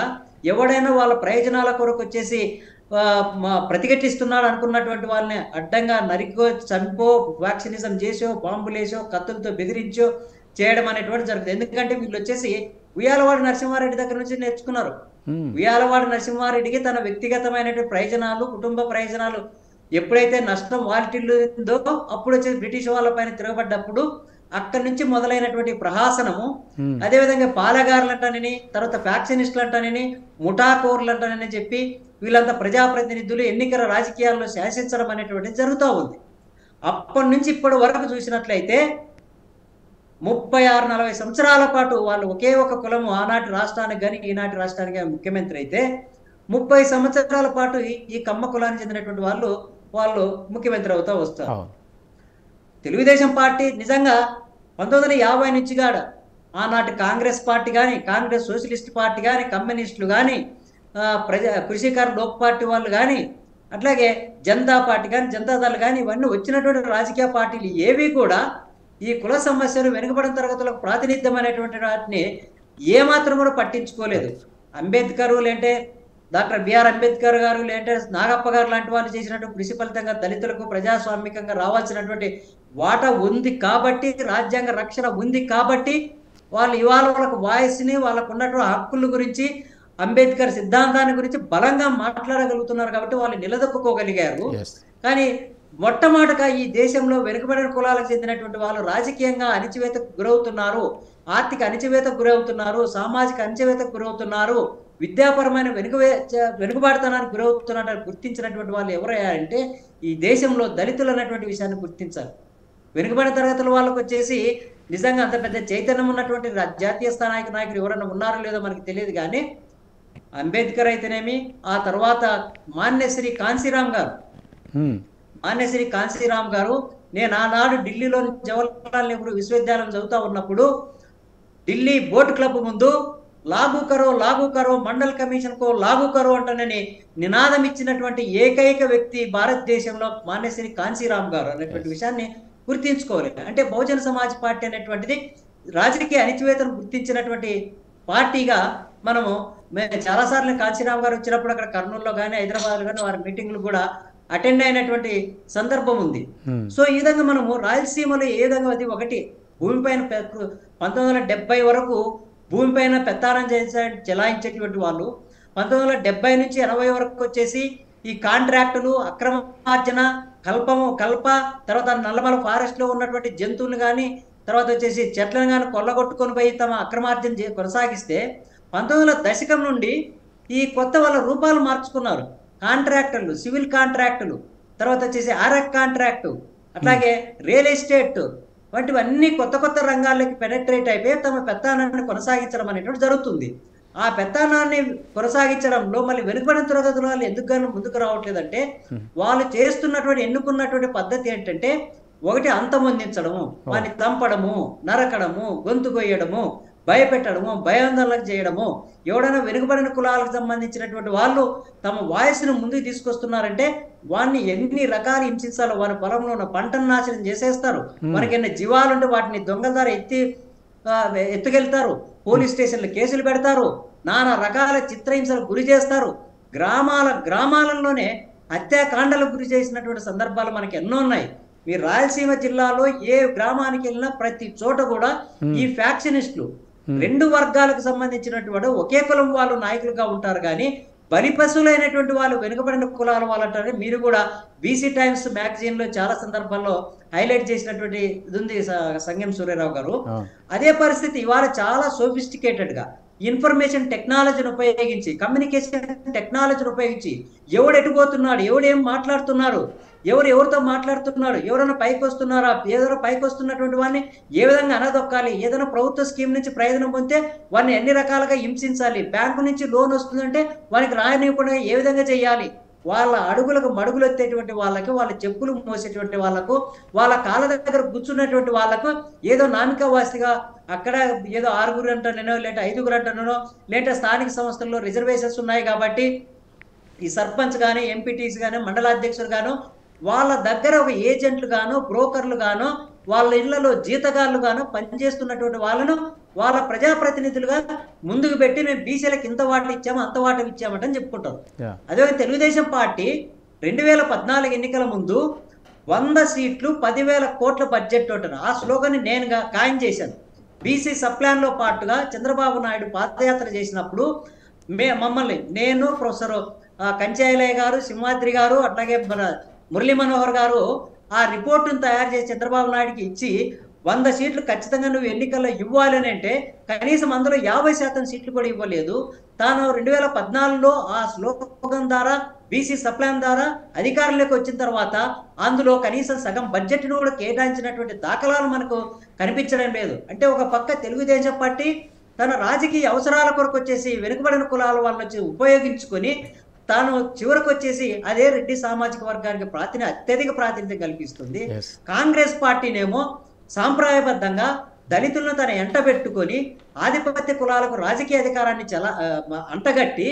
S5: ఎవడైనా వాళ్ళ ప్రయోజనాల కొరకు వచ్చేసి ప్రతిఘటిస్తున్నాడు అనుకున్నటువంటి వాళ్ళని అడ్డంగా నరికో, చంపో, వ్యాక్సినిజం చేసో, బాంబులేసో, కత్తులతో బెదిరించో చేయడం అనేటువంటి జరుగుతుంది. ఎందుకంటే వీళ్ళు వచ్చేసి ఉయ్యాలవాడ నరసింహారెడ్డి దగ్గర నుంచి నేర్చుకున్నారు. ఉయ్యాలవాడ నరసింహారెడ్డికి తన వ్యక్తిగతమైనటువంటి ప్రయోజనాలు, కుటుంబ ప్రయోజనాలు ఎప్పుడైతే నష్టం వాటిల్లుందో అప్పుడు వచ్చేసి బ్రిటిష్ వాళ్ళ పైన తిరగబడ్డప్పుడు అక్కడి నుంచి మొదలైనటువంటి ప్రహాసనము, అదేవిధంగా పాలగారులు అంటానని, తర్వాత ఫ్యాక్షనిస్టులు అంటానని, ముఠాకోర్లు అంటానని చెప్పి వీళ్ళంతా ప్రజాప్రతినిధులు ఎన్నికల రాజకీయాల్లో శాసించడం అనేటువంటిది జరుగుతూ ఉంది. అప్పటి నుంచి ఇప్పటి వరకు చూసినట్లయితే 36-40 సంవత్సరాల పాటు వాళ్ళు ఒకే ఒక కులము, ఆనాటి రాష్ట్రానికి కానీ ఈనాటి రాష్ట్రానికి కానీ ముఖ్యమంత్రి అయితే 30 సంవత్సరాల పాటు ఈ కమ్మ కులానికి చెందినటువంటి వాళ్ళు ముఖ్యమంత్రి అవుతూ వస్తారు. తెలుగుదేశం పార్టీ నిజంగా 1950 నుంచి కాడ ఆనాటి కాంగ్రెస్ పార్టీ కానీ, కాంగ్రెస్ సోషలిస్ట్ పార్టీ కానీ, కమ్యూనిస్టులు కానీ, కృషికార లోక్ పార్టీ వాళ్ళు కానీ, అట్లాగే జనతా పార్టీ కానీ, జనతాదళ్ కానీ, ఇవన్నీ వచ్చినటువంటి రాజకీయ పార్టీలు ఏవి కూడా ఈ కుల సమస్యలు, వెనుకబడిన తరగతులకు ప్రాతినిధ్యం అనేటువంటి వాటిని ఏమాత్రం కూడా పట్టించుకోలేదు. అంబేద్కర్ లేంటే డాక్టర్ బిఆర్ అంబేద్కర్ గారు లేంటే నాగప్ప గారు లాంటి వాళ్ళు చేసినటువంటి కృషి ఫలితంగా దళితులకు ప్రజాస్వామికంగా రావాల్సినటువంటి వాటా ఉంది కాబట్టి, రాజ్యాంగ రక్షణ ఉంది కాబట్టి వాళ్ళు ఇవాళ వాళ్ళకు వాయిస్ని, వాళ్ళకు ఉన్నటువంటి హక్కుల గురించి, అంబేద్కర్ సిద్ధాంతాన్ని గురించి బలంగా మాట్లాడగలుగుతున్నారు కాబట్టి వాళ్ళు నిలదొక్కుకోగలిగారు. కానీ మొట్టమొదటగా ఈ దేశంలో వెనుకబడిన కులాలకు చెందినటువంటి వాళ్ళు రాజకీయంగా అణిచివేతకు గురవుతున్నారు, ఆర్థిక అణిచివేతకు గురవుతున్నారు, సామాజిక అణిచివేతకు గురవుతున్నారు, విద్యాపరమైన వెనుకబాటుతనానికి గురవుతున్నట్టు గుర్తించినటువంటి వాళ్ళు ఎవరయ్యారంటే ఈ దేశంలో దళితులు అన్నటువంటి విషయాన్ని గుర్తించాలి. వెనుకబడిన తరగతుల వాళ్ళకు వచ్చేసి నిజంగా అంత పెద్ద చైతన్యం ఉన్నటువంటి జాతీయ స్థాయి నాయకులు ఎవరైనా ఉన్నారో లేదో మనకు తెలియదు. కానీ అంబేద్కర్ అయితేనేమి, ఆ తర్వాత మాన్యశ్రీ కాంశీరామ్ గారు నేను ఆనాడు ఢిల్లీలోని జవహర్లాల్ నెహ్రూ విశ్వవిద్యాలయం చదువుతా ఉన్నప్పుడు ఢిల్లీ బోట్ క్లబ్ ముందు లాగు కరో మండల్ కమిషన్ కో లాగు కరో అంటనని నినాదం ఇచ్చినటువంటి ఏకైక వ్యక్తి భారతదేశంలో మాన్యశ్రీ కాంశీరామ్ గారు అనేటువంటి విషయాన్ని గుర్తించుకోవాలి. అంటే బహుజన సమాజ్ పార్టీ అనేటువంటిది రాజకీయ అణిచివేతను గుర్తించినటువంటి పార్టీగా మనము చాలాసార్లు కాంశీరామ్ గారు వచ్చినప్పుడు అక్కడ కర్నూలులో కానీ హైదరాబాద్లో కానీ వారి మీటింగ్లు కూడా అటెండ్ అయినటువంటి సందర్భం ఉంది. సో ఈ విధంగా మనము రాయలసీమలో ఏ విధంగా అది ఒకటి భూమిపైన 1970 వరకు భూమిపైన పెత్తారం చెలాయించేటువంటి వాళ్ళు 1970 నుంచి 80 వరకు వచ్చేసి ఈ కాంట్రాక్టులు, అక్రమార్జన, కల్ప తర్వాత నల్లమల ఫారెస్ట్లో ఉన్నటువంటి జంతువులు కానీ తర్వాత వచ్చేసి చెట్లను కానీ కొల్లగొట్టుకొని పోయి తమ అక్రమార్జన కొనసాగిస్తే 1900 దశకం నుండి ఈ కొత్త వాళ్ళ రూపాలు మార్చుకున్నారు. కాంట్రాక్టర్లు, సివిల్ కాంట్రాక్టులు, తర్వాత వచ్చేసి ఆర్ఎక్ కాంట్రాక్టు, అట్లాగే రియల్ ఎస్టేట్ వంటివన్నీ కొత్త రంగాల్లోకి పెనట్రేట్ అయిపోయి తమ పెత్తానాన్ని కొనసాగించడం అనేటువంటి జరుగుతుంది. ఆ పెత్తానాన్ని కొనసాగించడంలో మళ్ళీ వెనుకబడిన తరగతుల వాళ్ళు ఎందుకు ముందుకు రావట్లేదంటే వాళ్ళు చేస్తున్నటువంటి ఎన్నుకున్నటువంటి పద్ధతి ఏంటంటే ఒకటి అంతమొందించడము, వారిని చంపడము, నరకడము, గొంతు కొయ్యడము, భయపెట్టడము, భయాందోళనకు చేయడము. ఎవడైనా వెనుకబడిన కులాలకు సంబంధించినటువంటి వాళ్ళు తమ వాయిస్ను ముందుకు తీసుకొస్తున్నారంటే వాడిని ఎన్ని రకాలు హింసించాలో, వారి పొలంలో ఉన్న పంటను నాశనం చేసేస్తారు. మనకి ఎన్ని జీవాలుంటే వాటిని దొంగల ద్వారా ఎత్తుకెళ్తారు, పోలీస్ స్టేషన్లో కేసులు పెడతారు, నానా రకాల చిత్రహింసలకు గురి చేస్తారు. గ్రామాలలోనే హత్యాకాండలకు గురి చేసినటువంటి సందర్భాలు మనకి ఎన్నో ఉన్నాయి. మీ రాయలసీమ జిల్లాలో ఏ గ్రామానికి వెళ్ళినా ప్రతి చోట కూడా ఈ ఫ్యాక్షనిస్టులు 2 వర్గాలకు సంబంధించినటువంటి ఒకే కులం వాళ్ళు నాయకులుగా ఉంటారు. కానీ బలిపశువులైనటువంటి వాళ్ళు వెనుకబడిన కులాల వాళ్ళు అంటారు. మీరు కూడా బీసీ టైమ్స్ మ్యాగజైన్ లో చాలా సందర్భాల్లో హైలైట్ చేసినటువంటి ఇది ఉంది సంగెం సూర్యారావు గారు. అదే పరిస్థితి ఇవాళ చాలా సోఫిస్టికేటెడ్ గా ఇన్ఫర్మేషన్ టెక్నాలజీని ఉపయోగించి, కమ్యూనికేషన్ టెక్నాలజీని ఉపయోగించి ఎవడు ఎటుపోతున్నాడు, ఎవడు ఏం మాట్లాడుతున్నారు, ఎవరితో మాట్లాడుతున్నాడు, ఎవరైనా పైకి వస్తున్నారా, ఏదైనా పైకి వస్తున్నటువంటి వాడిని ఏ విధంగా అనదొక్కాలి, ఏదైనా ప్రభుత్వ స్కీమ్ నుంచి ప్రయోజనం పొందితే వాడిని ఎన్ని రకాలుగా హింసించాలి, బ్యాంకు నుంచి లోన్ వస్తుందంటే వానికి రాయనివ్వకుండా ఏ విధంగా చేయాలి, వాళ్ళ అడుగులకు మడుగులు ఎత్తేటువంటి వాళ్ళకి, వాళ్ళ చెప్పులు మోసేటువంటి వాళ్ళకు, వాళ్ళ కాళ్ళ దగ్గర కూర్చున్నటువంటి వాళ్ళకు ఏదో నామికావాసిగా అక్కడ ఏదో 6 అంటానో లేట 5 అంటానో లేట స్థానిక సంస్థల్లో రిజర్వేషన్స్ ఉన్నాయి కాబట్టి ఈ సర్పంచ్ కానీ, ఎంపీటీస్ కానీ, మండలాధ్యక్షులు గాను వాళ్ళ దగ్గర ఒక ఏజెంట్లు గాను, బ్రోకర్లు గాను, వాళ్ళ ఇళ్లలో జీతగాళ్ళు గాను పనిచేస్తున్నటువంటి వాళ్ళను వాళ్ళ ప్రజాప్రతినిధులుగా ముందుకు పెట్టి మేము బీసీలకు ఇంత వాటలు ఇచ్చాము, అంత వాటలు ఇచ్చామంటని చెప్పుకుంటారు. అదే తెలుగుదేశం పార్టీ 2014 ఎన్నికల ముందు 100 సీట్లు 10,000 కోట్ల బడ్జెట్ ఉంటాను. ఆ స్లోగన్ నేను ఖాయం చేశాను. బీసీ సప్లాన్లో పాటుగా చంద్రబాబు నాయుడు పాదయాత్ర చేసినప్పుడు మమ్మల్ని నేను, ప్రొఫెసర్ కంచాయలయ్య గారు, సింహాద్రి గారు, అట్లాగే మురళీ మనోహర్ గారు ఆ రిపోర్టును తయారు చేసి చంద్రబాబు నాయుడుకి ఇచ్చి 100 సీట్లు ఖచ్చితంగా నువ్వు ఎన్నికల్లో ఇవ్వాలి అని అంటే కనీసం అందులో 50% సీట్లు కూడా ఇవ్వలేదు. తాను 2014లో ఆ స్లోగన్ ద్వారా బీసీ సప్లాన్ ద్వారా అధికారంలోకి వచ్చిన తర్వాత అందులో కనీసం సగం బడ్జెట్ను కూడా కేటాయించినటువంటి దాఖలాలు మనకు కనిపించడం లేదు. అంటే ఒక పక్క తెలుగుదేశం పార్టీ తన రాజకీయ అవసరాల కొరకు వచ్చేసి వెనుకబడిన కులాల వాళ్ళని వచ్చి ఉపయోగించుకొని తాను చివరకు వచ్చేసి అదే రెడ్డి సామాజిక వర్గానికి అత్యధిక ప్రాతినిధ్యం కల్పిస్తుంది. కాంగ్రెస్ పార్టీనేమో సాంప్రదాయబద్ధంగా దళితులను తన ఎంట పెట్టుకొని ఆధిపత్య కులాలకు రాజకీయ అధికారాన్ని అంటగట్టి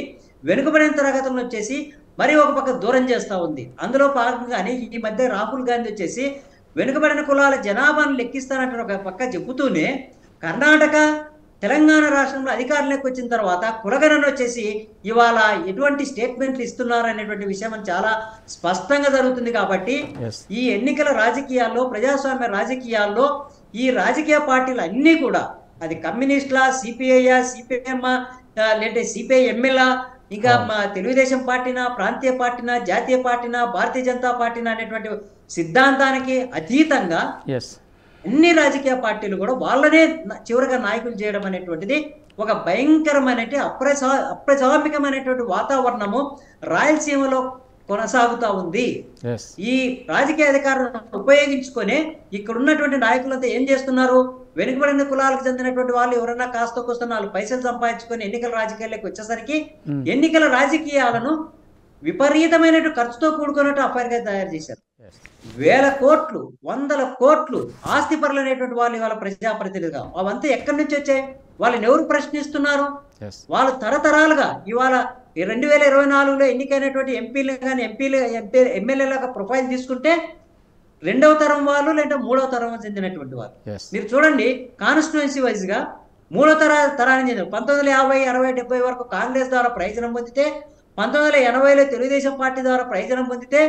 S5: వెనుకబడిన తరగతులను వచ్చేసి మరి ఒక పక్క దూరం చేస్తూ ఉంది. అందులో భాగంగానే ఈ మధ్య రాహుల్ గాంధీ వచ్చేసి వెనుకబడిన కులాల జనాభాను లెక్కిస్తానంటే ఒక పక్క చెబుతూనే కర్ణాటక, తెలంగాణ రాష్ట్రంలో అధికారంలోకి వచ్చిన తర్వాత కులగణన వచ్చేసి ఇవాళ ఎటువంటి స్టేట్మెంట్లు ఇస్తున్నారు అనేటువంటి విషయం చాలా స్పష్టంగా జరుగుతుంది. కాబట్టి ఈ ఎన్నికల రాజకీయాల్లో, ప్రజాస్వామ్య రాజకీయాల్లో ఈ రాజకీయ పార్టీలు అన్నీ కూడా అది కమ్యూనిస్టులా, సిపిఐ, సిపిఎం, లేదంటే సిపిఐ ఎమ్మెల్యే, ఇంకా మా తెలుగుదేశం పార్టీనా, ప్రాంతీయ పార్టీనా, జాతీయ పార్టీనా, భారతీయ జనతా పార్టీనా అనేటువంటి సిద్ధాంతానికి అతీతంగా అన్ని రాజకీయ పార్టీలు కూడా వాళ్ళనే చివరిగా నాయకులు చేయడం అనేటువంటిది ఒక భయంకరమైన అప్రజామికమైనటువంటి వాతావరణము రాయలసీమలో కొనసాగుతూ ఉంది. ఈ రాజకీయ అధికారులను ఉపయోగించుకొని ఇక్కడ ఉన్నటువంటి నాయకులంతా ఏం చేస్తున్నారు, వెనుకబడిన కులాలకు చెందినటువంటి వాళ్ళు ఎవరైనా కాస్త కోస్త 4 పైసలు సంపాదించుకొని ఎన్నికల రాజకీయాలకు వచ్చేసరికి ఎన్నికల రాజకీయాలను విపరీతమైనటువంటి ఖర్చుతో కూడుకున్నట్టు అఫైర్గా తయారు చేశారు. వేల కోట్లు, వందల కోట్లు ఆస్తిపరులు అనేటువంటి వాళ్ళు ఇవాళ ప్రజాప్రతినిధిగా, అవంతా ఎక్కడి నుంచి వచ్చాయి? వాళ్ళని ఎవరు ప్రశ్నిస్తున్నారు? వాళ్ళు తరతరాలుగా ఇవాళ 2024లో ఎన్నికైనటువంటి ఎంపీలు కానీ ఎమ్మెల్యేలుగా ప్రొఫైల్ తీసుకుంటే రెండవ తరం వాళ్ళు లేదా మూడవ తరం చెందినటువంటి వాళ్ళు. మీరు చూడండి, కాన్స్టిట్యుయెన్సీ వైజ్ గా మూడో తరానికి చెందిన 1950, 60, 70 వరకు కాంగ్రెస్ ద్వారా ప్రయోజనం పొందితే, 1980లో తెలుగుదేశం పార్టీ ద్వారా ప్రయోజనం పొందితే,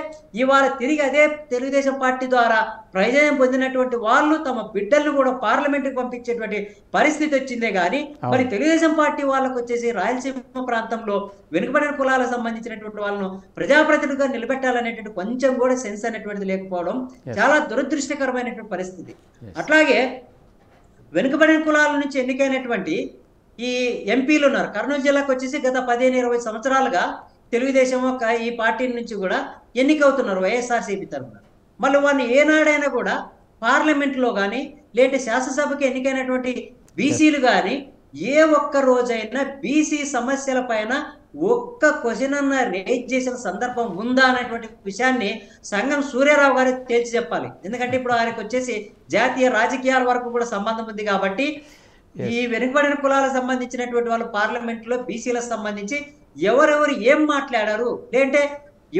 S5: ఇవాళ తిరిగి అదే తెలుగుదేశం పార్టీ ద్వారా ప్రయోజనం పొందినటువంటి వాళ్ళు తమ బిడ్డలను కూడా పార్లమెంట్కి పంపించేటువంటి పరిస్థితి వచ్చిందే కానీ, మరి తెలుగుదేశం పార్టీ వాళ్ళకు వచ్చేసి రాయలసీమ ప్రాంతంలో వెనుకబడిన కులాలకు సంబంధించినటువంటి వాళ్ళను ప్రజాప్రతినిధిగా నిలబెట్టాలనేటువంటి కొంచెం కూడా సెన్స్ అనేటువంటిది లేకపోవడం చాలా దురదృష్టకరమైనటువంటి పరిస్థితి. అట్లాగే వెనుకబడిన కులాల నుంచి ఎన్నికైనటువంటి ఈ ఎంపీలు ఉన్నారు. కర్నూలు జిల్లాకు వచ్చేసి గత 15-20 సంవత్సరాలుగా తెలుగుదేశం ఈ పార్టీ నుంచి కూడా ఎన్నికవుతున్నారు వైఎస్ఆర్సీపీ తరఫున. మళ్ళీ వారిని ఏనాడైనా కూడా పార్లమెంట్లో కానీ లేదంటే శాసనసభకి ఎన్నికైనటువంటి బీసీలు కానీ ఏ ఒక్క రోజైనా బీసీ సమస్యల పైన ఒక్క క్వశ్చన్ అన్న రేజ్ చేసిన సందర్భం ఉందా అనేటువంటి విషయాన్ని సంగం సూర్యారావు గారు తేల్చి చెప్పాలి. ఎందుకంటే ఇప్పుడు ఆయనకు వచ్చేసి జాతీయ రాజకీయాల వరకు కూడా సంబంధం ఉంది కాబట్టి ఈ వెనుకబడిన కులాలకు సంబంధించినటువంటి వాళ్ళు పార్లమెంట్లో బీసీలకు సంబంధించి ఎవరెవరు ఏం మాట్లాడారు, లేదంటే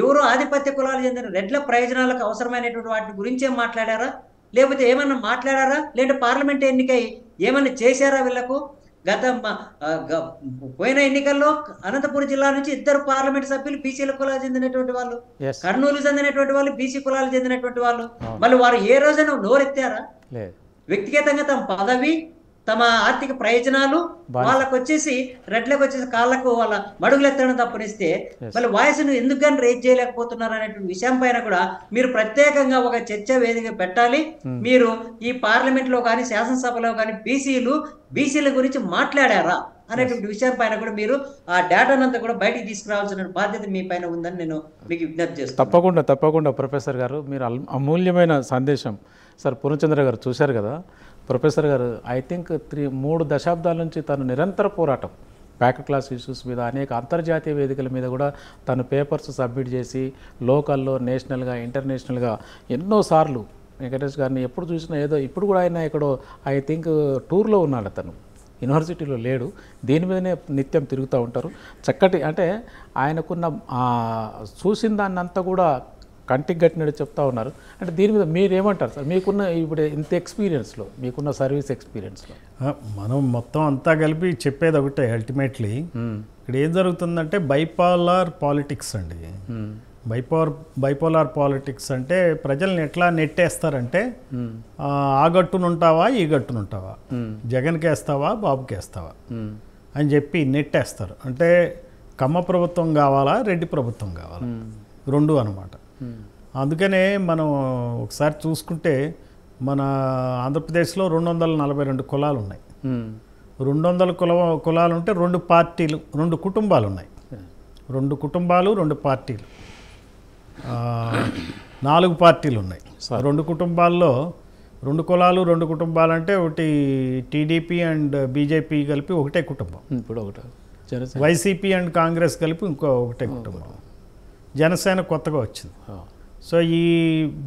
S5: ఎవరు ఆధిపత్య కులాలు చెందిన రెడ్ల ప్రయోజనాలకు అవసరమైనటువంటి వాటి గురించి ఏం మాట్లాడారా, లేకపోతే ఏమన్నా మాట్లాడారా, లేదంటే పార్లమెంట్ ఎన్నికై ఏమన్నా చేశారా వీళ్లకు? గత పోయిన ఎన్నికల్లో అనంతపురం జిల్లా నుంచి 2 పార్లమెంట్ సభ్యులు బీసీల కులాలు చెందినటువంటి వాళ్ళు, కర్నూలు చెందినటువంటి వాళ్ళు బీసీ కులాలు చెందినటువంటి వాళ్ళు. మళ్ళీ వారు ఏ రోజైనా నోరెత్తారా? వ్యక్తిగతంగా తమ పదవి, తమ ఆర్థిక ప్రయోజనాలు వాళ్ళకు వచ్చేసి రెడ్లకు వచ్చేసి కాళ్ళకు వాళ్ళ మడుగులు ఎత్తడం తప్పనిస్తే మళ్ళీ వాయిస్ను ఎందుకు కానీ రేజ్ చేయలేకపోతున్నారు అనేటువంటి విషయం పైన కూడా మీరు ప్రత్యేకంగా ఒక చర్చ వేదిక పెట్టాలి. మీరు ఈ పార్లమెంట్ లో కానీ శాసనసభలో కానీ బీసీల గురించి మాట్లాడారా అనేటువంటి విషయం పైన కూడా మీరు ఆ డేటానంతా కూడా బయటికి తీసుకురావాల్సిన బాధ్యత మీ పైన ఉందని నేను మీకు విజ్ఞప్తి చేస్తాను.
S1: తప్పకుండా ప్రొఫెసర్ గారు, మీరు అమూల్యమైన సందేశం. సార్ పూర్ణచంద్ర గారు చూశారు కదా, ప్రొఫెసర్ గారు ఐ థింక్ 3 దశాబ్దాల నుంచి తను నిరంతర పోరాటం బ్యాక్ క్లాస్ ఇష్యూస్ మీద అనేక అంతర్జాతీయ వేదికల మీద కూడా తను పేపర్స్ సబ్మిట్ చేసి లోకల్లో, నేషనల్గా, ఇంటర్నేషనల్గా ఎన్నోసార్లు వెంకటేష్ గారిని ఎప్పుడు చూసినా ఏదో, ఇప్పుడు కూడా ఆయన ఎక్కడో ఐ థింక్ టూర్లో ఉన్నాడు, అతను యూనివర్సిటీలో లేడు, దీని మీదనే నిత్యం తిరుగుతూ ఉంటారు. చక్కటి అంటే ఆయనకున్న చూసిన దాన్ని అంతా కూడా కంటికి కట్టినట్టు చెప్తా ఉన్నారు. అంటే దీని మీద మీరేమంటారు సార్? మీకున్న ఇప్పుడు ఇంత ఎక్స్పీరియన్స్లో, మీకున్న సర్వీస్ ఎక్స్పీరియన్స్లో
S2: మనం మొత్తం అంతా కలిపి చెప్పేది ఒకటే, అల్టిమేట్లీ ఇక్కడ ఏం జరుగుతుందంటే బైపోలార్ పాలిటిక్స్ అండి. బైపోలార్ పాలిటిక్స్ అంటే ప్రజల్ని ఎట్లా నెట్టేస్తారంటే ఆ గట్టునుంటావా ఈ గట్టునుంటావా, జగన్కి వేస్తావా బాబుకి వేస్తావా అని చెప్పి నెట్టేస్తారు. అంటే కమ్మ ప్రభుత్వం కావాలా రెడ్డి ప్రభుత్వం కావాలా, రెండు అనమాట. అందుకనే మనం ఒకసారి చూసుకుంటే మన ఆంధ్రప్రదేశ్లో 242 కులాలు ఉన్నాయి. 200 కులాలు ఉంటే 2 పార్టీలు, 2 కుటుంబాలు ఉన్నాయి. 2 కుటుంబాలు 2 పార్టీలు, 4 పార్టీలు ఉన్నాయి. 2 కుటుంబాల్లో 2 కులాలు 2 కుటుంబాలు అంటే ఒకటి టీడీపీ అండ్ బీజేపీ కలిపి ఒకటే కుటుంబం.
S1: ఇప్పుడు ఒకటే
S2: వైసీపీ అండ్ కాంగ్రెస్ కలిపి ఒకటే కుటుంబం. జనసేన కొత్తగా వచ్చింది. సో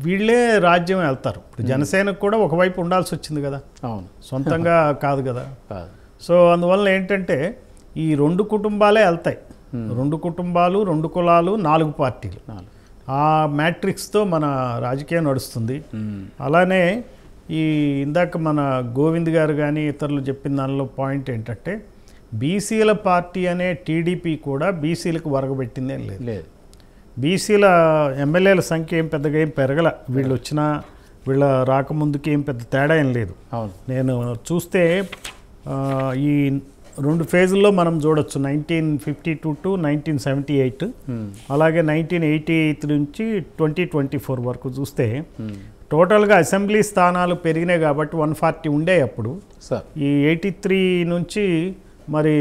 S2: వీళ్ళే రాజ్యం వెళ్తారు. ఇప్పుడు జనసేనకు కూడా ఒకవైపు ఉండాల్సి వచ్చింది కదా, సొంతంగా కాదు కదా. సో అందువల్ల ఏంటంటే ఈ 2 కుటుంబాలే వెళ్తాయి. 2 కుటుంబాలు 2 కులాలు 4 పార్టీలు, ఆ మ్యాట్రిక్స్తో మన రాజకీయం నడుస్తుంది. అలానే ఇందాక మన గోవింద్ గారు కానీ ఇతరులు చెప్పిన దానిలో పాయింట్ ఏంటంటే బీసీల పార్టీ అనే టీడీపీ కూడా బీసీలకు వరగబెట్టిందే లేదు. బీసీల ఎమ్మెల్యేల సంఖ్య ఏం పెద్దగా ఏం పెరగల, వీళ్ళ రాకముందుకి ఏం పెద్ద తేడా ఏం లేదు. నేను చూస్తే ఈ 2 ఫేజుల్లో మనం చూడొచ్చు, 1952 to 1978, అలాగే 1988 నుంచి 2024 వరకు చూస్తే టోటల్గా అసెంబ్లీ స్థానాలు పెరిగినాయి కాబట్టి 140 ఉండే అప్పుడు. ఈ 83 నుంచి మరి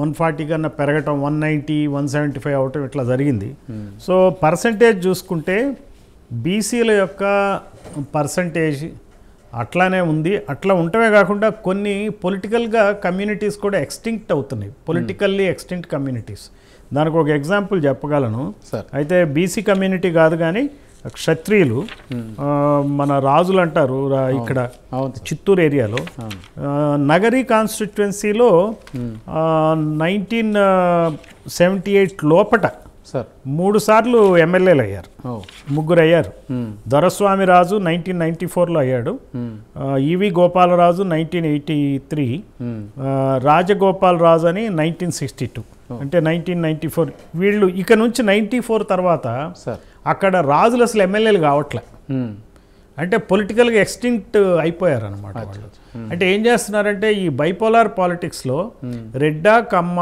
S2: 140 కన్నా పెరగటం, 190, 175 అవటం ఇట్లా జరిగింది. సో పర్సంటేజ్ చూసుకుంటే బీసీల యొక్క పర్సంటేజ్ అట్లానే ఉంది. అట్లా ఉండటమే కాకుండా కొన్ని పొలిటికల్గా కమ్యూనిటీస్ కూడా ఎక్స్టింక్ట్ అవుతున్నాయి, పొలిటికల్లీ ఎక్స్టింక్ట్ కమ్యూనిటీస్. దానికి ఒక ఎగ్జాంపుల్ చెప్పగలను. అయితే బీసీ కమ్యూనిటీ కాదు కానీ క్షత్రియులు మన రాజులు అంటారు ఇక్కడ చిత్తూరు ఏరియాలో నగరి కాన్స్టిట్యుయెన్సీలో 1978 లోపట 3 సార్లు ఎమ్మెల్యేలు అయ్యారు, 3 అయ్యారు. దొరస్వామి రాజు 1994లో అయ్యాడు, ఈవి గోపాలరాజు 1983, రాజగోపాల్ రాజు అని 1962, అంటే 1994. వీళ్ళు ఇక నుంచి 94 తర్వాత అక్కడ రాజులు అసలు ఎమ్మెల్యేలు కావట్లే, అంటే పొలిటికల్గా ఎక్స్టింక్ట్ అయిపోయారు అనమాట వాళ్ళు. అంటే ఏం చేస్తున్నారంటే ఈ బైపోలార్ పాలిటిక్స్లో రెడ్డా కమ్మ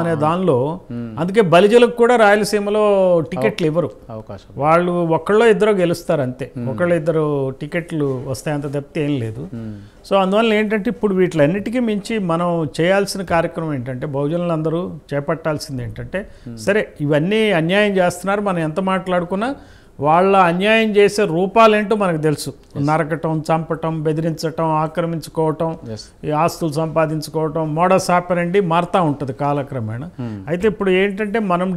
S2: అనే దానిలో, అందుకే బలిజలకు కూడా రాయలసీమలో టికెట్లు ఇవ్వరు, వాళ్ళు ఒకళ్ళో ఇద్దరు గెలుస్తారు అంతే, ఒకళ్ళు ఇద్దరు టికెట్లు వస్తాయంత తప్పితే ఏం లేదు. సో అందువల్ల ఏంటంటే ఇప్పుడు వీటిలన్నిటికీ మించి మనం చేయాల్సిన కార్యక్రమం ఏంటంటే బహుజనులందరూ చేపట్టాల్సింది ఏంటంటే, సరే ఇవన్నీ అన్యాయం చేస్తున్నారు, మనం ఎంత మాట్లాడుకున్నా వాళ్ళ అన్యాయం చేసే రూపాలేంటో మనకు తెలుసు. నరకటం, చంపటం, బెదిరించటం, ఆక్రమించుకోవటం, ఈ ఆస్తులు సంపాదించుకోవటం, మోడస్ ఆపరెండి మారుతూ ఉంటుంది కాలక్రమేణా. అయితే ఇప్పుడు ఏంటంటే మనం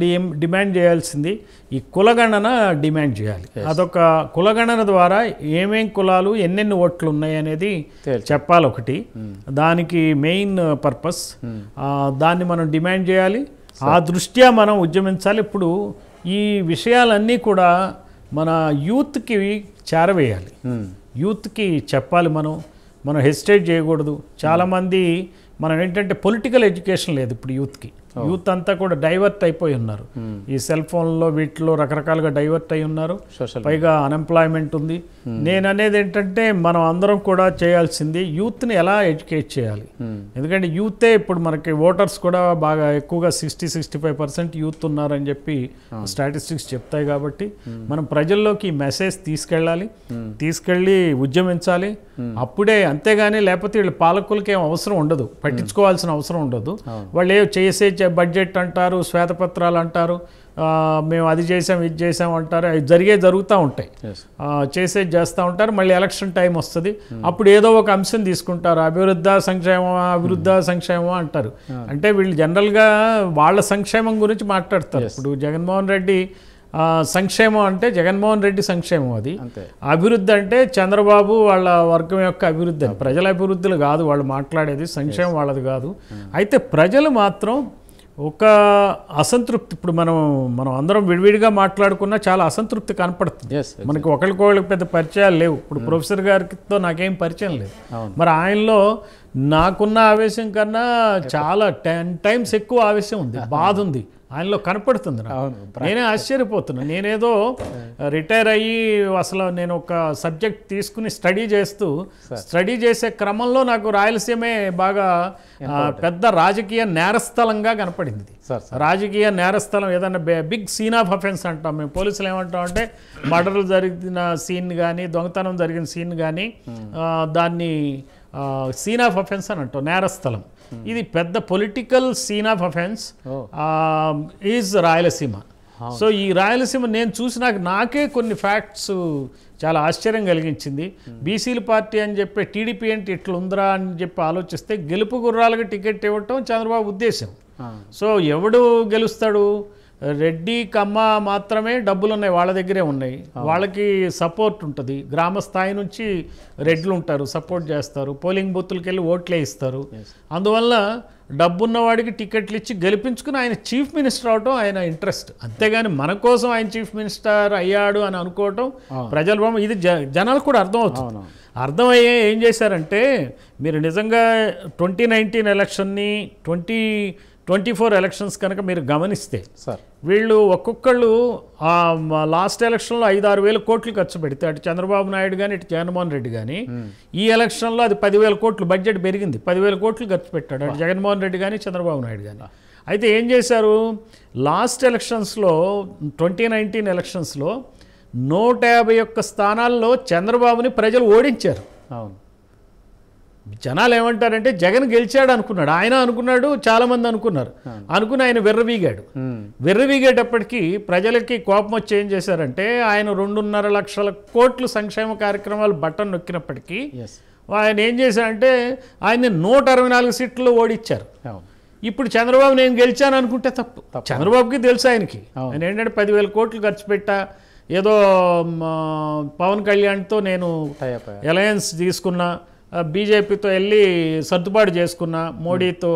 S2: డిమాండ్ చేయాల్సింది ఈ కులగణన డిమాండ్ చేయాలి. అదొక కులగణన ద్వారా ఏమేం కులాలు ఎన్నెన్ని ఓట్లు ఉన్నాయి అనేది చెప్పాలి ఒకటి, దానికి మెయిన్ పర్పస్. దాన్ని మనం డిమాండ్ చేయాలి, ఆ దృష్ట్యా మనం ఉద్యమించాలి. ఇప్పుడు ఈ విషయాలన్నీ కూడా మన యూత్కి చేరవేయాలి, యూత్కి చెప్పాలి. మనం హెసిటేట్ చేయకూడదు. చాలామంది మనం ఏంటంటే పొలిటికల్ ఎడ్యుకేషన్ లేదు ఇప్పుడు యూత్కి. యూత్ అంతా కూడా డైవర్ట్ అయిపోయి ఉన్నారు, ఈ సెల్ ఫోన్లో వీటిలో రకరకాలుగా డైవర్ట్ అయి ఉన్నారు, పైగా అన్ఎంప్లాయ్మెంట్ ఉంది. నేను అనేది ఏంటంటే మనం అందరం కూడా చేయాల్సింది యూత్ని ఎలా ఎడ్యుకేట్ చేయాలి. ఎందుకంటే యూతే ఇప్పుడు మనకి ఓటర్స్ కూడా బాగా ఎక్కువగా 60-65% యూత్ ఉన్నారని చెప్పి స్టాటిస్టిక్స్ చెప్తాయి. కాబట్టి మనం ప్రజల్లోకి ఈ మెసేజ్ తీసుకెళ్ళి ఉద్యమించాలి. అప్పుడే, అంతేగాని లేకపోతే వీళ్ళు పాలకులకి ఏం అవసరం ఉండదు, పట్టించుకోవాల్సిన అవసరం ఉండదు. వాళ్ళు చేసే బడ్జెట్ అంటారు, శ్వేతపత్రాలు అంటారు, మేము అది చేసాం ఇది చేసాం అంటారు, అవి జరుగుతూ ఉంటాయి, చేస్తూ ఉంటారు. మళ్ళీ ఎలక్షన్ టైం వస్తుంది, అప్పుడు ఏదో ఒక అంశం తీసుకుంటారు, అభివృద్ధి సంక్షేమం అంటారు. అంటే వీళ్ళు జనరల్గా వాళ్ళ సంక్షేమం గురించి మాట్లాడతారు. ఇప్పుడు జగన్మోహన్ రెడ్డి సంక్షేమం అంటే జగన్మోహన్ రెడ్డి సంక్షేమం, అది అభివృద్ధి అంటే చంద్రబాబు వాళ్ళ వర్గం యొక్క అభివృద్ధి, ప్రజల అభివృద్ధులు కాదు వాళ్ళు మాట్లాడేది, సంక్షేమం వాళ్ళది కాదు. అయితే ప్రజలు మాత్రం ఒక అసంతృప్తి, ఇప్పుడు మనం అందరం విడివిడిగా మాట్లాడుకున్నా చాలా అసంతృప్తి కనపడుతుంది మనకి. ఒకరికొకరికి పెద్ద పరిచయాలు లేవు. ఇప్పుడు ప్రొఫెసర్ గారితో నాకేం పరిచయం లేదు, మరి ఆయనలో నాకున్న ఆవేశం కన్నా చాలా 10 times ఎక్కువ ఆవేశం ఉంది, బాధ ఉంది ఆయనలో కనపడుతుంది. నేనే ఆశ్చర్యపోతున్నా. నేనేదో రిటైర్ అయ్యి అసలు నేను ఒక సబ్జెక్ట్ తీసుకుని స్టడీ చేసే క్రమంలో నాకు రాయలసీమే బాగా పెద్ద రాజకీయ నేరస్థలంగా కనపడింది. రాజకీయ నేరస్థలం, ఏదన్నా బిగ్ సీన్ ఆఫ్ అఫెన్స్ అంటాం మేము పోలీసులు. ఏమంటాం అంటే మర్డర్లు జరిగిన సీన్ కానీ, దొంగతనం జరిగిన సీన్ కానీ, దాన్ని సీన్ ఆఫ్ అఫెన్స్ అని అంటాం, నేరస్థలం. ఇది పెద్ద political scene of offence is Rayalaseema. So ఈ రాయలసీమ నేను నాకే కొన్ని ఫ్యాక్ట్స్ చాలా ఆశ్చర్యం కలిగించింది. బీసీల పార్టీ అని చెప్పి టీడీపీ అంటే ఇట్లా ఉందిరా అని చెప్పి ఆలోచిస్తే గెలుపు గుర్రాలకు టికెట్ ఇవ్వటం చంద్రబాబు ఉద్దేశం. సో ఎవడు గెలుస్తాడు? రెడ్డి కమ్మ మాత్రమే డబ్బులు ఉన్నాయి, వాళ్ళ దగ్గరే ఉన్నాయి, వాళ్ళకి సపోర్ట్ ఉంటుంది. గ్రామ స్థాయి నుంచి రెడ్లు ఉంటారు, సపోర్ట్ చేస్తారు, పోలింగ్ బూత్లకి వెళ్ళి ఓట్లే ఇస్తారు. అందువల్ల డబ్బున్న వాడికి టికెట్లు ఇచ్చి గెలిపించుకుని ఆయన చీఫ్ మినిస్టర్ అవటం ఆయన ఇంట్రెస్ట్. అంతేగాని మన కోసం ఆయన చీఫ్ మినిస్టర్ అయ్యాడు అని అనుకోవటం ప్రజల ఇది జనాలకు కూడా అర్థమవుతుంది. అర్థమయ్యే ఏం చేశారంటే, మీరు నిజంగా 2019 ఎలక్షన్ని 2024 ఎలక్షన్స్ కనుక మీరు గమనిస్తే వీళ్ళు ఒక్కొక్కళ్ళు లాస్ట్ ఎలక్షన్లో 5-6 వేల కోట్లు ఖర్చు పెడితే, అటు చంద్రబాబు నాయుడు కానీ ఇటు జగన్మోహన్ రెడ్డి కానీ, ఈ ఎలక్షన్లో అది 10,000 కోట్లు బడ్జెట్ పెరిగింది, 10,000 కోట్లు ఖర్చు పెట్టాడు అటు జగన్మోహన్ రెడ్డి కానీ చంద్రబాబు నాయుడు కానీ. అయితే ఏం చేశారు, లాస్ట్ ఎలక్షన్స్లో 2019 ఎలక్షన్స్లో 151 స్థానాల్లో చంద్రబాబుని ప్రజలు ఓడించారు. జనాలు ఏమంటారంటే జగన్ గెలిచాడు అనుకున్నాడు, ఆయన అనుకున్నాడు, చాలామంది అనుకున్నారు, అనుకుని ఆయన వెర్రవీగేటప్పటికీ ప్రజలకి కోపం వచ్చి ఏం చేశారంటే, ఆయన 2.5 లక్షల కోట్లు సంక్షేమ కార్యక్రమాలు బటన్ నొక్కినప్పటికీ ఆయన ఏం చేశారంటే ఆయన్ని 164 సీట్లు ఓడించారు. ఇప్పుడు చంద్రబాబు నేను గెలిచాను అనుకుంటే తప్పు. చంద్రబాబుకి తెలుసు, ఆయన ఏంటంటే 10,000 కోట్లు ఖర్చు పెట్టా, ఏదో పవన్ కళ్యాణ్తో నేను
S1: టైప్
S2: అలయన్స్ తీసుకున్నా, బీజేపీతో వెళ్ళి సర్దుబాటు చేసుకున్నా, మోడీతో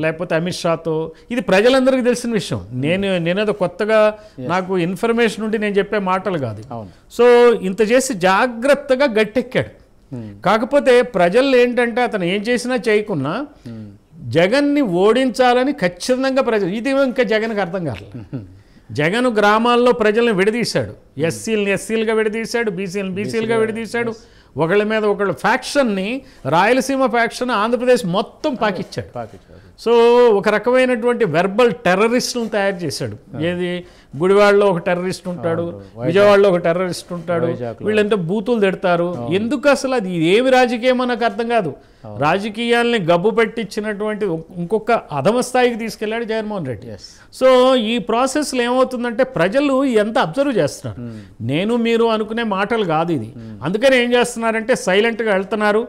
S2: లేకపోతే అమిత్ షాతో, ఇది ప్రజలందరికీ తెలిసిన విషయం. నేనేదో కొత్తగా నాకు ఇన్ఫర్మేషన్ ఉండి నేను చెప్పే మాటలు కాదు. సో ఇంత చేసి జాగ్రత్తగా గట్టెక్కాడు. కాకపోతే ప్రజలు ఏంటంటే అతను ఏం చేసినా చేయకున్నా జగన్ని ఓడించాలని ఖచ్చితంగా ప్రజలు, ఇది ఇంకా జగన్కి అర్థం కాలేదు. జగన్ గ్రామాల్లో ప్రజల్ని విడదీశాడు, ఎస్సీలుగా విడదీశాడు, బీసీలుగా విడదీశాడు, ఒకళ్ళ మీద ఒకళ్ళు ఫ్యాక్షన్ని, రాయలసీమ ఫ్యాక్షన్ ఆంధ్రప్రదేశ్ మొత్తం పాకిచ్చాడు. సో ఒక రకమైనటువంటి వెర్బల్ టెర్రరిస్టులను తయారు చేశాడు. ఏది గుడివాడలో ఒక టెర్రరిస్ట్ ఉంటాడు, విజయవాడలో ఒక టెర్రరిస్ట్ ఉంటాడు, వీళ్ళంతా బూతులు తిడతారు. ఎందుకు అసలు అది ఏమి రాజకీయం నాకు అర్థం కాదు. రాజకీయాల్ని గబ్బు పెట్టించినటువంటి ఇంకొక అధమ స్థాయికి తీసుకెళ్లాడు జగన్మోహన్ రెడ్డి. సో ఈ ప్రాసెస్లో ఏమవుతుందంటే ప్రజలు ఎంత అబ్జర్వ్ చేస్తున్నారు, నేను మీరు అనుకునే మాటలు కాదు ఇది. అందుకని ఏం చేస్తున్నారంటే సైలెంట్గా వెళ్తున్నారు.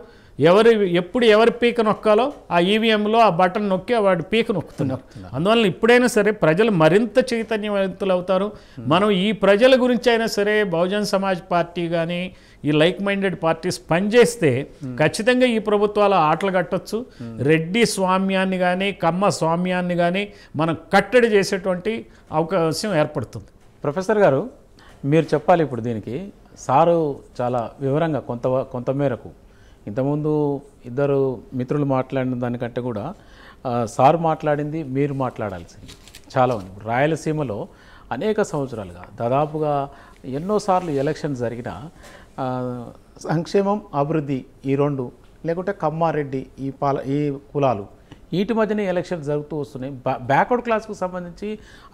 S2: ఎప్పుడు ఎవరి పీక నొక్కాలో ఆ ఈవీఎంలో ఆ బటన్ నొక్కి వాడి పీక నొక్కుతున్నారు. అందువల్ల ఇప్పుడైనా సరే ప్రజలు మరింత చైతన్యవంతులు అవుతారు. మనం ఈ ప్రజల గురించి అయినా సరే బహుజన్ సమాజ్ పార్టీ కానీ ఈ లైక్ మైండెడ్ పార్టీస్ పనిచేస్తే ఖచ్చితంగా ఈ ప్రభుత్వాల ఆటలు కట్టొచ్చు. రెడ్డి స్వామ్యాన్ని కానీ కమ్మ స్వామ్యాన్ని కానీ మనం కట్టడి చేసేటువంటి అవకాశం ఏర్పడుతుంది.
S1: ప్రొఫెసర్ గారు మీరు చెప్పాలి ఇప్పుడు దీనికి. సారు చాలా వివరంగా కొంతమేరకు ఇంతకుముందు ఇద్దరు మిత్రులు మాట్లాడిన దానికంటే కూడా సార్ మాట్లాడింది మీరు మాట్లాడాల్సింది చాలా ఉంది. రాయలసీమలో అనేక సంవత్సరాలుగా దాదాపుగా ఎన్నోసార్లు ఎలక్షన్ జరిగిన సంక్షేమం అభివృద్ధి ఈ రెండు, లేకుంటే కమ్మారెడ్డి ఈ కులాలు, వీటి మధ్యనే ఎలక్షన్ జరుగుతూ వస్తున్నాయి. బ్యాక్వర్డ్ క్లాస్కు సంబంధించి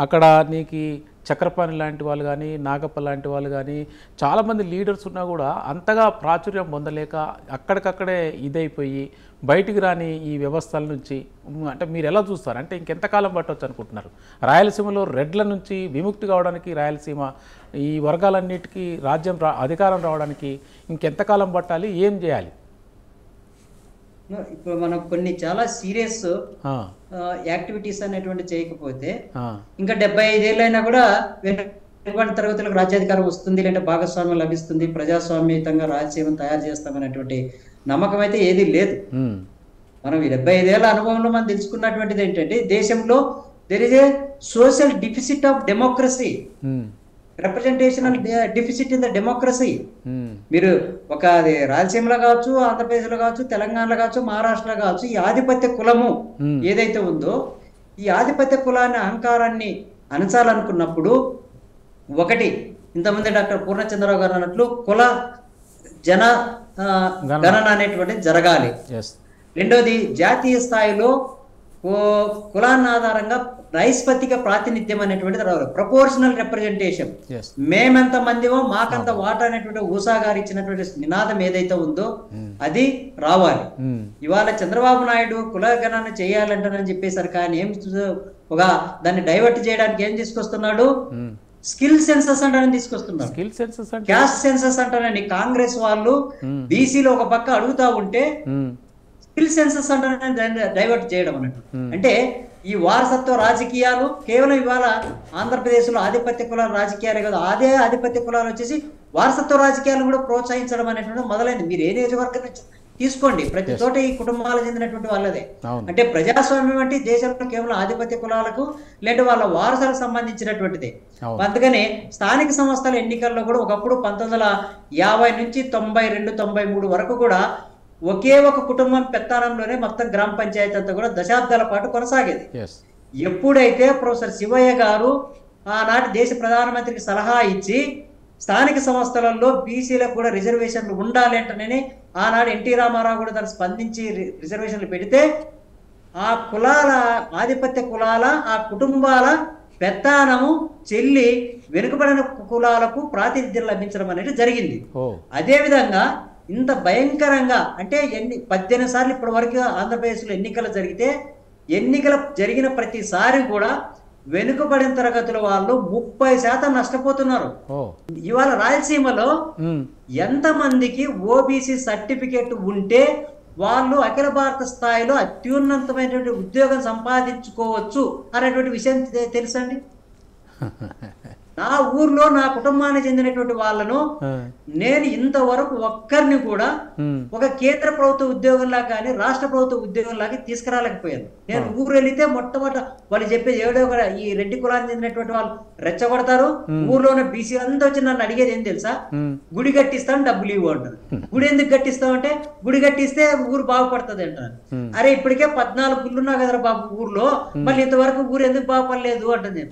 S1: అక్కడ నీకు చక్రపాణి లాంటి వాళ్ళు కానీ నాగప్ప లాంటి వాళ్ళు కానీ చాలామంది లీడర్స్ ఉన్నా కూడా అంతగా ప్రాచుర్యం పొందలేక అక్కడికక్కడే ఇదైపోయి బయటికి రాని ఈ వ్యవస్థల నుంచి అంటే మీరు ఎలా చూస్తారు? అంటే ఇంకెంతకాలం పట్టవచ్చు అనుకుంటున్నారు? రాయలసీమలో రెడ్ల నుంచి విముక్తి కావడానికి, రాయలసీమ ఈ వర్గాలన్నిటికీ అధికారం రావడానికి ఇంకెంతకాలం పట్టాలి? ఏం చేయాలి?
S5: ఇప్పుడు మనం కొన్ని చాలా సీరియస్ యాక్టివిటీస్ అనేటువంటి చేయకపోతే ఇంకా 75 ఏళ్ళైనా కూడా వెనుకబడిన తరగతులకు రాజ్యాధికారం వస్తుంది, లేదంటే భాగస్వామ్యం లభిస్తుంది, ప్రజాస్వామ్యయుతంగా రాజ్యసీమను తయారు చేస్తామనేటువంటి నమ్మకం అయితే ఏది లేదు. మనం ఈ 75 ఏళ్ల అనుభవంలో మనం తెలుసుకున్నటువంటిది ఏంటంటే దేశంలో there is a social deficit of democracy, representational deficit in the democracy. మీరు ఒక రాయలసీమలో కావచ్చు, ఆంధ్రప్రదేశ్లో కావచ్చు, తెలంగాణలో కావచ్చు, మహారాష్ట్రలో కావచ్చు, ఈ ఆధిపత్య కులము ఏదైతే ఉందో ఈ ఆధిపత్య కులాన్ని అహంకారాన్ని అణచాలనుకున్నప్పుడు ఒకటి ఇంతమంది డాక్టర్ పూర్ణచంద్రరావు గారు అన్నట్లు కుల జన గణన అనేటువంటిది జరగాలి. రెండోది జాతీయ స్థాయిలో కులాన్ని ఆధారంగా నైస్పతిక ప్రాతినిధ్యం అనేటువంటిది రావాలి, ప్రపోర్షనల్ రిప్రజెంటేషన్. మేమెంత మందిమో మాకంత వాటా అనేటువంటి ఊసా గారు ఇచ్చినటువంటి నినాదం ఏదైతే ఉందో అది రావాలి. ఇవాళ చంద్రబాబు నాయుడు కుల గణన చేయాలంటానని చెప్పేసరికి ఆయన ఏం దాన్ని డైవర్ట్ చేయడానికి ఏం తీసుకొస్తున్నాడు? స్కిల్ సెన్సస్ అంటారని తీసుకొస్తున్నారు, క్యాస్ట్ సెన్సస్ అంటారని. కాంగ్రెస్ వాళ్ళు బీసీలో ఒక పక్క అడుగుతా ఉంటే స్కిల్ సెన్సస్ అంటారని డైవర్ట్ చేయడం అన్నట్టు. అంటే ఈ వారసత్వ రాజకీయాలు కేవలం ఇవాళ ఆంధ్రప్రదేశ్లో ఆధిపత్య కులాల రాజకీయాలే కాదు, అదే ఆధిపత్య కులాలు వచ్చేసి వారసత్వ రాజకీయాలను కూడా ప్రోత్సహించడం అనేటువంటి మొదలైంది. మీరు ఏ నియోజకవర్గం నుంచి తీసుకోండి, ప్రతి చోట ఈ కుటుంబాలకు చెందినటువంటి వాళ్ళదే. అంటే ప్రజాస్వామ్యం అంటే దేశంలో కేవలం ఆధిపత్య కులాలకు లేదా వాళ్ళ వారసులకు సంబంధించినటువంటిదే. అందుకనే స్థానిక సంస్థల ఎన్నికల్లో కూడా ఒకప్పుడు 1950 నుంచి 92, 93 వరకు కూడా ఒకే ఒక కుటుంబం పెత్తానంలోనే మొత్తం గ్రామ పంచాయతీ అంతా కూడా దశాబ్దాల పాటు కొనసాగేది. ఎప్పుడైతే ప్రొఫెసర్ శివయ్య గారు ఆనాటి దేశ ప్రధానమంత్రికి సలహా ఇచ్చి స్థానిక సంస్థలలో బీసీలకు కూడా రిజర్వేషన్లు ఉండాలి అంటేనే ఆనాడు ఎన్టీ రామారావు కూడా దాన్ని స్పందించి రిజర్వేషన్లు పెడితే ఆ కులాల ఆధిపత్య కులాల ఆ కుటుంబాల పెత్తానము చెల్లి వెనుకబడిన కులాలకు ప్రాతినిధ్యం లభించడం అనేది జరిగింది. అదేవిధంగా ఇంత భయంకరంగా అంటే 18 సార్లు ఇప్పటి వరకు ఆంధ్రప్రదేశ్లో ఎన్నికలు జరిగితే ఎన్నికలు జరిగిన ప్రతిసారి కూడా వెనుకబడిన తరగతుల వాళ్ళు 30% నష్టపోతున్నారు. ఇవాళ రాయలసీమలో ఎంతమందికి ఓబీసీ సర్టిఫికేట్ ఉంటే వాళ్ళు అఖిల భారత స్థాయిలో అత్యున్నతమైనటువంటి ఉద్యోగం సంపాదించుకోవచ్చు అనేటువంటి విషయం తెలుసండి. నా ఊర్లో నా కుటుంబానికి చెందినటువంటి వాళ్ళను నేను ఇంతవరకు ఒక్కరిని కూడా ఒక కేంద్ర ప్రభుత్వ ఉద్యోగంలా కానీ రాష్ట్ర ప్రభుత్వ ఉద్యోగంలాగా తీసుకురాలేకపోయాను. నేను ఊరు వెళితే మొట్టమొదట వాళ్ళు చెప్పేది ఏడో కూడా ఈ రెడ్డి కులానికి చెందినటువంటి వాళ్ళు రెచ్చగొడతారు. ఊర్లోనే బీసీ అంతా వచ్చి నన్ను అడిగేది ఏం తెలుసా, గుడి కట్టిస్తాను డబ్బులు ఇవ్వు అంటారు. గుడి ఎందుకు కట్టిస్తామంటే గుడి కట్టిస్తే ఊరు బాగుపడుతుంది అంటారు. అరే ఇప్పటికే 14 గుళ్ళున్నా కదరా బాబు ఊర్లో, మళ్ళీ ఇంతవరకు ఊరు ఎందుకు బాగుపడలేదు అంటుంది.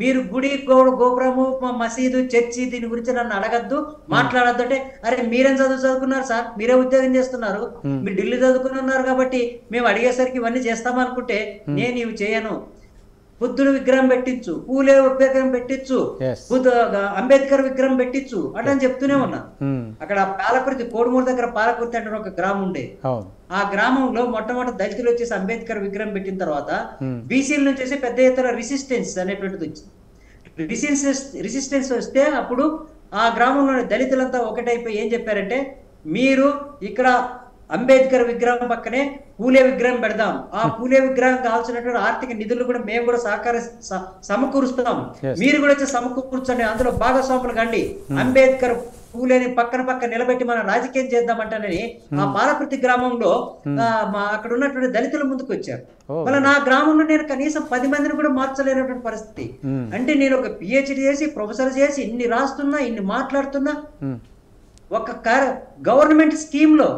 S5: మీరు గుడి గోపురము మసీదు చర్చి దీని గురించి నన్ను అడగద్దు మాట్లాడద్దు అంటే, అరే మీరేం చదువుకున్నారు సార్, మీరే ఉద్యోగం చేస్తున్నారు, మీరు ఢిల్లీ చదువుకుని ఉన్నారు కాబట్టి మేము అడిగేసరికి ఇవన్నీ చేస్తామనుకుంటే నేను ఇవి చేయను. బుద్ధుడు విగ్రహం పెట్టించు, పూలే విగ్రహం పెట్టించు, అంబేద్కర్ విగ్రహం పెట్టించు అంటే అని చెప్తూనే ఉన్నా. అక్కడ పాలకుర్తి కోడుమూరు దగ్గర పాలకుర్తి అంటే ఒక గ్రామం ఉండే, ఆ గ్రామంలో మొట్టమొదటి దళితులు వచ్చేసి అంబేద్కర్ విగ్రహం పెట్టిన తర్వాత బీసీల నుంచి వచ్చి పెద్ద ఎత్తున రెసిస్టెన్స్ అనేటువంటిది వచ్చింది. రెసిస్టెన్స్ వస్తే అప్పుడు ఆ గ్రామంలోని దళితులంతా ఒకటైపోయి ఏం చెప్పారంటే, మీరు ఇక్కడ అంబేద్కర్ విగ్రహం పక్కనే పూలే విగ్రహం పెడదాం, ఆ పూలే విగ్రహం కావాల్సినటువంటి ఆర్థిక నిధులు కూడా మేము కూడా సమకూరుస్తాం, మీరు కూడా వచ్చి సమకూర్చండి, అందులో భాగస్వాములు కండి, అంబేద్కర్ పూలేని పక్కన నిలబెట్టి మనం రాజకీయం చేద్దామంటానని ఆ పాలకృతి గ్రామంలో అక్కడ ఉన్నటువంటి దళితుల ముందుకు వచ్చారు. మళ్ళీ నా గ్రామంలో నేను కనీసం 10 మందిని కూడా మార్చలేనటువంటి పరిస్థితి. అంటే నేను ఒక పిహెచ్డి చేసి ప్రొఫెసర్ చేసి ఇన్ని రాస్తున్నా ఇన్ని మాట్లాడుతున్నా ఒక గవర్నమెంట్ స్కీమ్ లో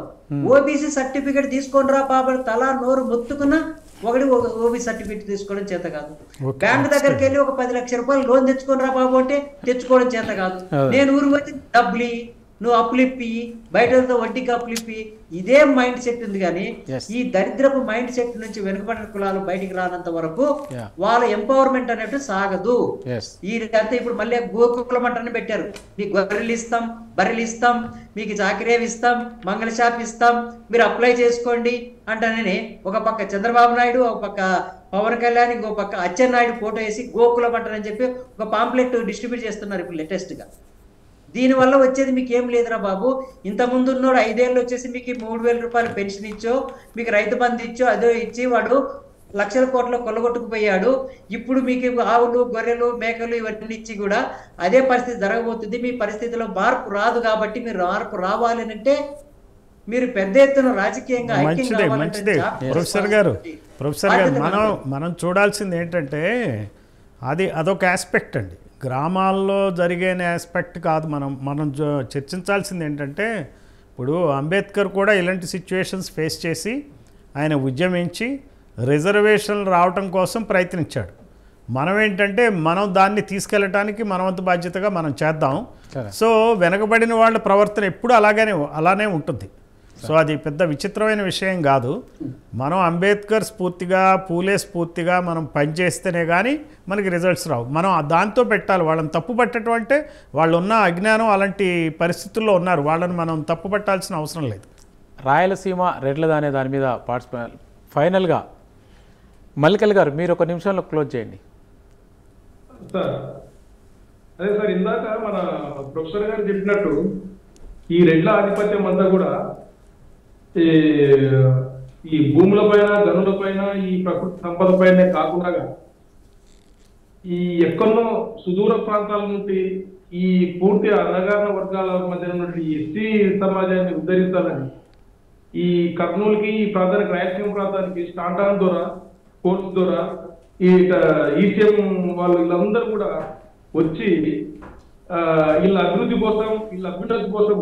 S5: ఓబీసీ సర్టిఫికేట్ తీసుకొని రా బాబు తలా నోరు మొత్తుకున్నా ఒకటి ఓబీసీ సర్టిఫికేట్ తీసుకోవడం చేత కాదు. బ్యాంక్ దగ్గరికి వెళ్ళి ఒక 10 లక్షల రూపాయలు లోన్ తెచ్చుకొని రా బాబు అంటే తెచ్చుకోవడం చేత కాదు. నేను ఊరికి వచ్చి డబ్బులు నువ్వు అప్పులిప్పి బయటతో వడ్డీకి అప్పులిప్పి ఇదే మైండ్ సెట్ ఉంది. కానీ ఈ దరిద్రపు మైండ్ సెట్ నుంచి వెనుకబడిన కులాలు బయటికి రానంత వరకు వాళ్ళ ఎంపవర్మెంట్ అనేట్టు సాగదు. ఈ అంతా ఇప్పుడు మళ్ళీ గోకులం అంటారని పెట్టారు, మీకు గొర్రెలు ఇస్తాం బర్రెలు ఇస్తాం మీకు చాకరీ ఇస్తాం మంగళ షాప్ ఇస్తాం మీరు అప్లై చేసుకోండి అంటానని ఒక పక్క చంద్రబాబు నాయుడు ఒక పక్క పవన్ కళ్యాణ్ ఇంకో పక్క అచ్చెన్నాయుడు ఫోటో వేసి గోకులం అంటారని చెప్పి ఒక పాంప్లెట్ డిస్ట్రిబ్యూట్ చేస్తున్నారు ఇప్పుడు లేటెస్ట్ గా. దీనివల్ల వచ్చేది మీకు ఏం లేదురా బాబు, ఇంతకుముందు ఉన్నోడు 5 ఏళ్ళు వచ్చేసి మీకు 3000 రూపాయలు పెన్షన్ ఇచ్చో మీకు రైతు బంధు ఇచ్చో అదో ఇచ్చి వాడు లక్షల కోట్ల కొల్లగొట్టుకుపోయాడు. ఇప్పుడు మీకు ఆవులు గొర్రెలు మేకలు ఇవన్నీ ఇచ్చి కూడా అదే పరిస్థితి జరగబోతుంది. మీ పరిస్థితిలో మార్పు రాదు కాబట్టి మీరు మార్పు రావాలి అంటే మీరు పెద్ద ఎత్తున రాజకీయంగా
S2: ప్రొఫెసర్ గారు మనం చూడాల్సింది ఏంటంటే అదొక ఆస్పెక్ట్ అండి, గ్రామాల్లో జరిగే ఆస్పెక్ట్ కాదు. మనం చర్చించాల్సింది ఏంటంటే ఇప్పుడు అంబేద్కర్ కూడా ఇలాంటి సిచ్యువేషన్స్ ఫేస్ చేసి ఆయన ఉద్యమించి రిజర్వేషన్లు రావటం కోసం ప్రయత్నించాడు. మనం ఏంటంటే మనం దాన్ని తీసుకెళ్ళటానికి మనవంతు బాధ్యతగా మనం చేద్దాం. సో వెనకబడిన వాళ్ళ ప్రవర్తన ఎప్పుడు అలానే ఉంటుంది. సో అది పెద్ద విచిత్రమైన విషయం కాదు. మనం అంబేద్కర్ స్ఫూర్తిగా పూలే స్ఫూర్తిగా మనం పనిచేస్తేనే కానీ మనకి రిజల్ట్స్ రావు. మనం దాంతో పెట్టాలి. వాళ్ళని తప్పు పట్టడం అంటే వాళ్ళు ఉన్న అజ్ఞానం అలాంటి పరిస్థితుల్లో ఉన్నారు, వాళ్ళని మనం తప్పు పట్టాల్సిన అవసరం లేదు.
S1: రాయలసీమ రెడ్లదా అనే దాని మీద ఫైనల్గా మల్లికల్ గారు మీరు 1 నిమిషంలో క్లోజ్ చేయండి.
S3: సార్ అదే సార్ ఇందాక మన ప్రొఫెసర్ గారు చెప్పినట్టు ఈ రెడ్ల ఆధిపత్యం అంతా కూడా ఈ భూముల పైన గనుల పైన ఈ ప్రకృతి సంపద పైనే కాకుండా ఈ ఎక్కడో సుదూర ప్రాంతాల నుండి ఈ పూర్తి అణగారిన వర్గాల మధ్య ఉన్నటువంటి ఎస్టీ సమాజాన్ని ఉద్ధరించాలని ఈ కర్నూలుకి ఈ ప్రాంతానికి రాయలసీమ ప్రాంతానికి స్టాంటాన్ ద్వారా కోర్ట్స్ ద్వారా ఈ ఈసీఎం వాళ్ళు వీళ్ళందరూ కూడా వచ్చి వీళ్ళ అభివృద్ధి కోసం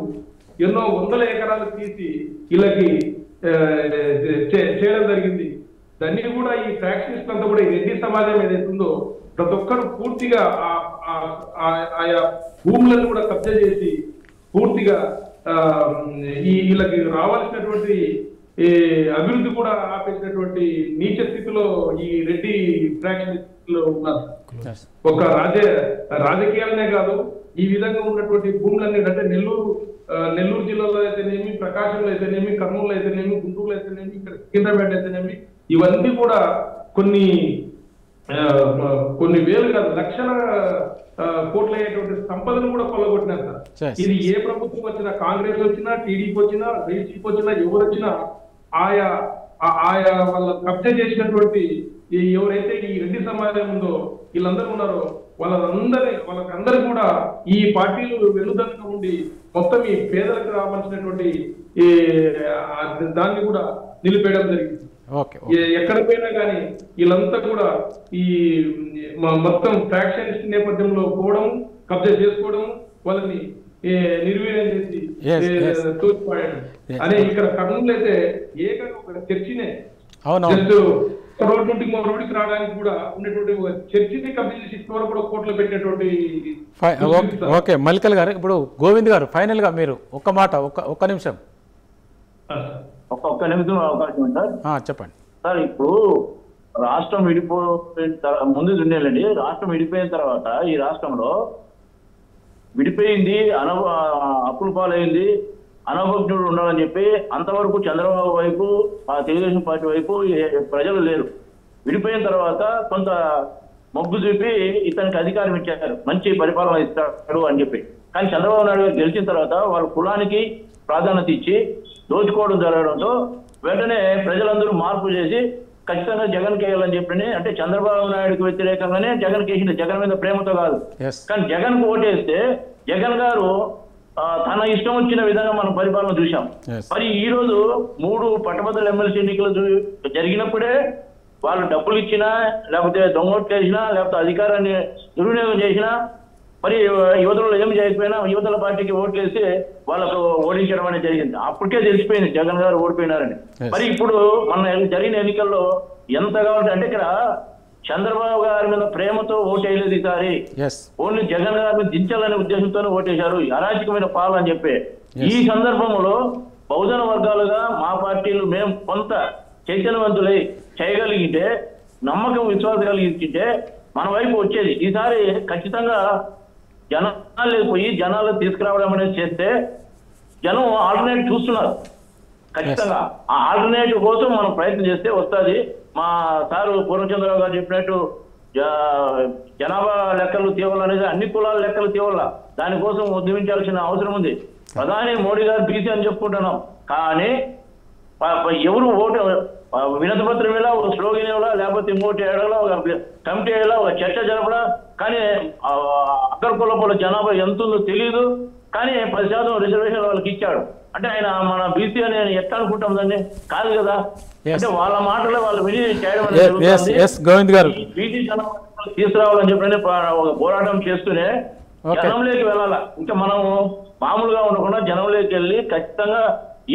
S3: ఎన్నో 100 ఎకరాలు తీసి వీళ్ళకి చేయడం జరిగింది. దాన్ని కూడా ఈ ఫ్యాక్షనిస్ట్ అంతా కూడా ఈ రెడ్డి సమాజం ఏదైతే ఉందో ప్రతి ఒక్కరు పూర్తిగా ఆయా భూములను కూడా కబ్జా చేసి పూర్తిగా వీళ్ళకి రావాల్సినటువంటి అభివృద్ధి కూడా ఆపేసినటువంటి నీచ స్థితిలో ఈ రెడ్డి ఫ్యాక్షనిస్ట్ లో ఉన్నారు. ఒక రాజకీయాలనే కాదు ఈ విధంగా ఉన్నటువంటి భూములన్నీ అంటే నెల్లూరు జిల్లాలో అయితేనేమి, ప్రకాశంలో అయితేనేమి, కర్నూలులో అయితేనేమి, గుంటూరులో అయితేనేమి, ఇక్కడ సికింద్రాబాద్ అయితేనేమి ఇవన్నీ కూడా కొన్ని వేలు కాదు లక్షల కోట్ల అయ్యేటువంటి సంపదను కూడా కొల్లగొట్టినారు సార్. ఇది ఏ ప్రభుత్వం వచ్చినా, కాంగ్రెస్ వచ్చినా, టీడీపీ వచ్చినా, వైసీపీ వచ్చినా, ఎవరు వచ్చినా ఆయా వాళ్ళ కబ్జా చేసినటువంటి ఎవరైతే ఈ రెడ్డి సమాజం ఉందో వీళ్ళందరూ ఉన్నారో వాళ్ళకందరూ కూడా ఈ పార్టీలు వెన్నుదన్నుగా ఉండి మొత్తం ఈ పేదలకు రావాల్సినటువంటి ఈ దాన్ని కూడా నిలిపేయడం జరిగింది. ఎక్కడ పోయినా కానీ వీళ్ళంతా కూడా ఈ మొత్తం ఫ్యాక్షనిస్ట్ నేపథ్యంలో పోవడం, కబ్జా చేసుకోవడం, వాళ్ళని నిర్వీర్యం చేసి తోచిపాడాడు అనే ఇక్కడ కర్నూలు అయితే ఏకంగా ఒక చర్చినే జస్ట్ రోడ్ నుండి రోడ్డుకి రావడానికి కూడా ఉన్నటువంటి ఒక చర్చిని కబ్జా చేసి కూడా కోట్లు పెట్టినటువంటి.
S1: ఓకే మల్లికల్ గారు, ఇప్పుడు గోవింద్ గారు ఫైనల్ గా మీరు ఒక్క మాట ఒక్క నిమిషం
S4: ఒక్క నిమిషం అవకాశం ఉంటుంది
S1: చెప్పండి
S4: సార్. ఇప్పుడు రాష్ట్రం విడిపోయిన ముందు ఉండేలండి, రాష్ట్రం విడిపోయిన తర్వాత ఈ రాష్ట్రంలో విడిపోయింది, అప్పుల పాలైంది, అనభజ్ఞుడు ఉండాలని చెప్పి అంతవరకు చంద్రబాబు వైపు, ఆ తెలుగుదేశం పార్టీ వైపు ప్రజలు లేరు. విడిపోయిన తర్వాత కొంత మొగ్గు చూపి ఇతనికి అధికారం ఇచ్చారు, మంచి పరిపాలన ఇస్తాడు అని చెప్పి. కానీ చంద్రబాబు నాయుడు గారు గెలిచిన తర్వాత వాళ్ళ కులానికి ప్రాధాన్యత ఇచ్చి దోచుకోవడం జరగడంతో వెంటనే ప్రజలందరూ మార్పు చేసి ఖచ్చితంగా జగన్ కేయాలని చెప్పి, అంటే చంద్రబాబు నాయుడుకి వ్యతిరేకంగానే జగన్ కేసింది, జగన్ మీద ప్రేమతో కాదు. కానీ జగన్ కు ఓటేస్తే జగన్ గారు తన ఇష్టం వచ్చిన విధంగా మనం పరిపాలన చూసాం. మరి ఈ రోజు 3 పట్టభద్రుల ఎమ్మెల్సీ ఎన్నికలు జరిగినప్పుడే వాళ్ళు డబ్బులు ఇచ్చినా, లేకపోతే దొంగోట్లు వేసినా, లేకపోతే అధికారాన్ని దుర్వినియోగం చేసినా, మరి యువతలో ఏం చేయకపోయినా యువతల పార్టీకి ఓట్లు వేసి వాళ్ళకు ఓడించడం అనేది జరిగింది. అప్పటికే తెలిసిపోయింది జగన్ గారు ఓడిపోయినారని. మరి ఇప్పుడు మన జరిగిన ఎన్నికల్లో ఎంత కావాలంటే, అంటే ఇక్కడ చంద్రబాబు గారి మీద ప్రేమతో ఓటేయలేదు ఈసారి, ఓన్లీ జగన్ గారిని దించాలనే ఉద్దేశంతోనే ఓటేశారు, అరాచకమైన పాలు అని చెప్పి. ఈ సందర్భంలో బహుజన వర్గాలుగా మా పార్టీలు మేము కొంత చైతన్యవంతులై చేయగలిగితే, నమ్మకం విశ్వాసం కలిగింటే మన వైపు వచ్చేది. ఈసారి ఖచ్చితంగా జనాలు పోయి జనాలు తీసుకురావడం అనేది చేస్తే జనం ఆల్టర్నేటివ్ చూస్తున్నారు. ఖచ్చితంగా ఆ ఆల్టర్నేటివ్ కోసం మనం ప్రయత్నం చేస్తే వస్తుంది. మా సారు పూర్ణచంద్రరావు గారు చెప్పినట్టు జనాభా లెక్కలు తీయాలనేది అన్ని కులాల లెక్కలు తీయాల, దానికోసం ఉద్యమించాల్సిన అవసరం ఉంది. ప్రధాని మోడీ గారు బీసీ అని చెప్పుకుంటున్నాం, కానీ ఎవరు ఓటు వినతి పత్రం ఇలా, ఒక స్లోగన్ ఇవ్వాలా, లేకపోతే ఇంకోటి ఏడాలా, ఒక కమిటీ వేయాలా, ఒక చర్చ జరపడా, కానీ అగ్రకులపుల జనాభా ఎంత ఉందో తెలియదు. కానీ 10% రిజర్వేషన్ వాళ్ళకి ఇచ్చాడు. అంటే ఆయన మన బీసీ అని ఎట్లా అనుకుంటాం దాన్ని? కాదు కదా. అంటే వాళ్ళ మాటలే వాళ్ళు విని చేయడం బీసీ జనాభా తీసుకురావాలని చెప్పి ఒక పోరాటం చేస్తూనే జనంలోకి వెళ్ళాలా. ఇంకా మనం మామూలుగా ఉండకుండా జనంలోకి వెళ్ళి ఖచ్చితంగా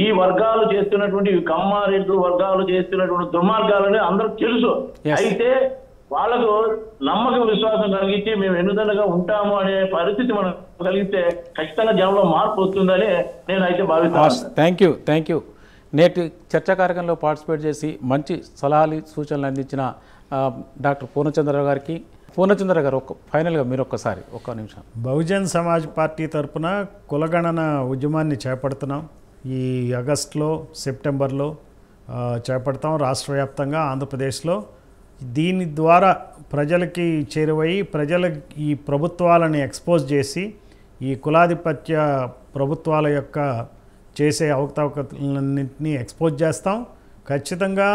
S4: ఈ వర్గాలు చేస్తున్నటువంటి కమ్మారెడ్లు వర్గాలు చేస్తున్నటువంటి దుర్మార్గాలని అందరికి తెలుసు. అయితే వాళ్ళకు నమ్మకం విశ్వాసం కలిగించి మేము ఎన్నుదండగా ఉంటాము అనే పరిస్థితి మనం కలిగితే ఖచ్చితంగా జనంలో మార్పు వస్తుందని నేను అయితే భావిస్తాను.
S1: Thank you. నేటి చర్చా కార్యక్రమంలో పార్టిసిపేట్ చేసి మంచి సలహాలు సూచనలు అందించిన డాక్టర్ పూర్ణచంద్రరావు గారికి. పూర్ణచంద్ర గారు ఫైనల్గా మీరు ఒక్క నిమిషం.
S2: బహుజన్ సమాజ్ పార్టీ తరఫున కులగణన ఉద్యమాన్ని చేపడుతున్నాం. ఈ ఆగస్టులో సెప్టెంబర్లో చేపడతాం రాష్ట్ర వ్యాప్తంగా ఆంధ్రప్రదేశ్లో. దీని ద్వారా ప్రజలకి చేరువై ప్రజల ఈ ప్రభుత్వాలను ఎక్స్పోజ్ చేసి ఈ కులాధిపత్య ప్రభుత్వాల యొక్క చేసే అవకతవకలన్నింటినీ ఎక్స్పోజ్ చేస్తాం. ఖచ్చితంగా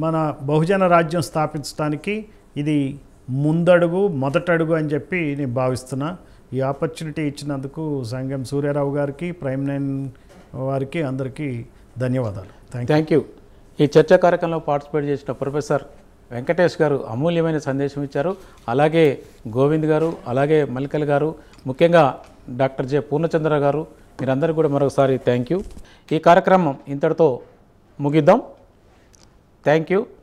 S2: మన బహుజన రాజ్యం స్థాపించడానికి ఇది ముందడుగు, మొదటడుగు అని చెప్పి నేను భావిస్తున్నా. ఈ ఆపర్చునిటీ ఇచ్చినందుకు సంగం సూర్యారావు గారికి, ప్రైమ్ 9 వారికి అందరికీ ధన్యవాదాలు. Thank you.
S1: ఈ చర్చా కార్యక్రమంలో పార్టిసిపేట్ చేసిన ప్రొఫెసర్ వెంకటేష్ గారు అమూల్యమైన సందేశం ఇచ్చారు. అలాగే గోవింద్ గారు, అలాగే మల్లికల్ గారు, ముఖ్యంగా డాక్టర్ జె పూర్ణచంద్ర గారు, మీరందరూ కూడా మరొకసారి థ్యాంక్ యూ. ఈ కార్యక్రమం ఇంతటితో ముగిద్దాం. Thank you.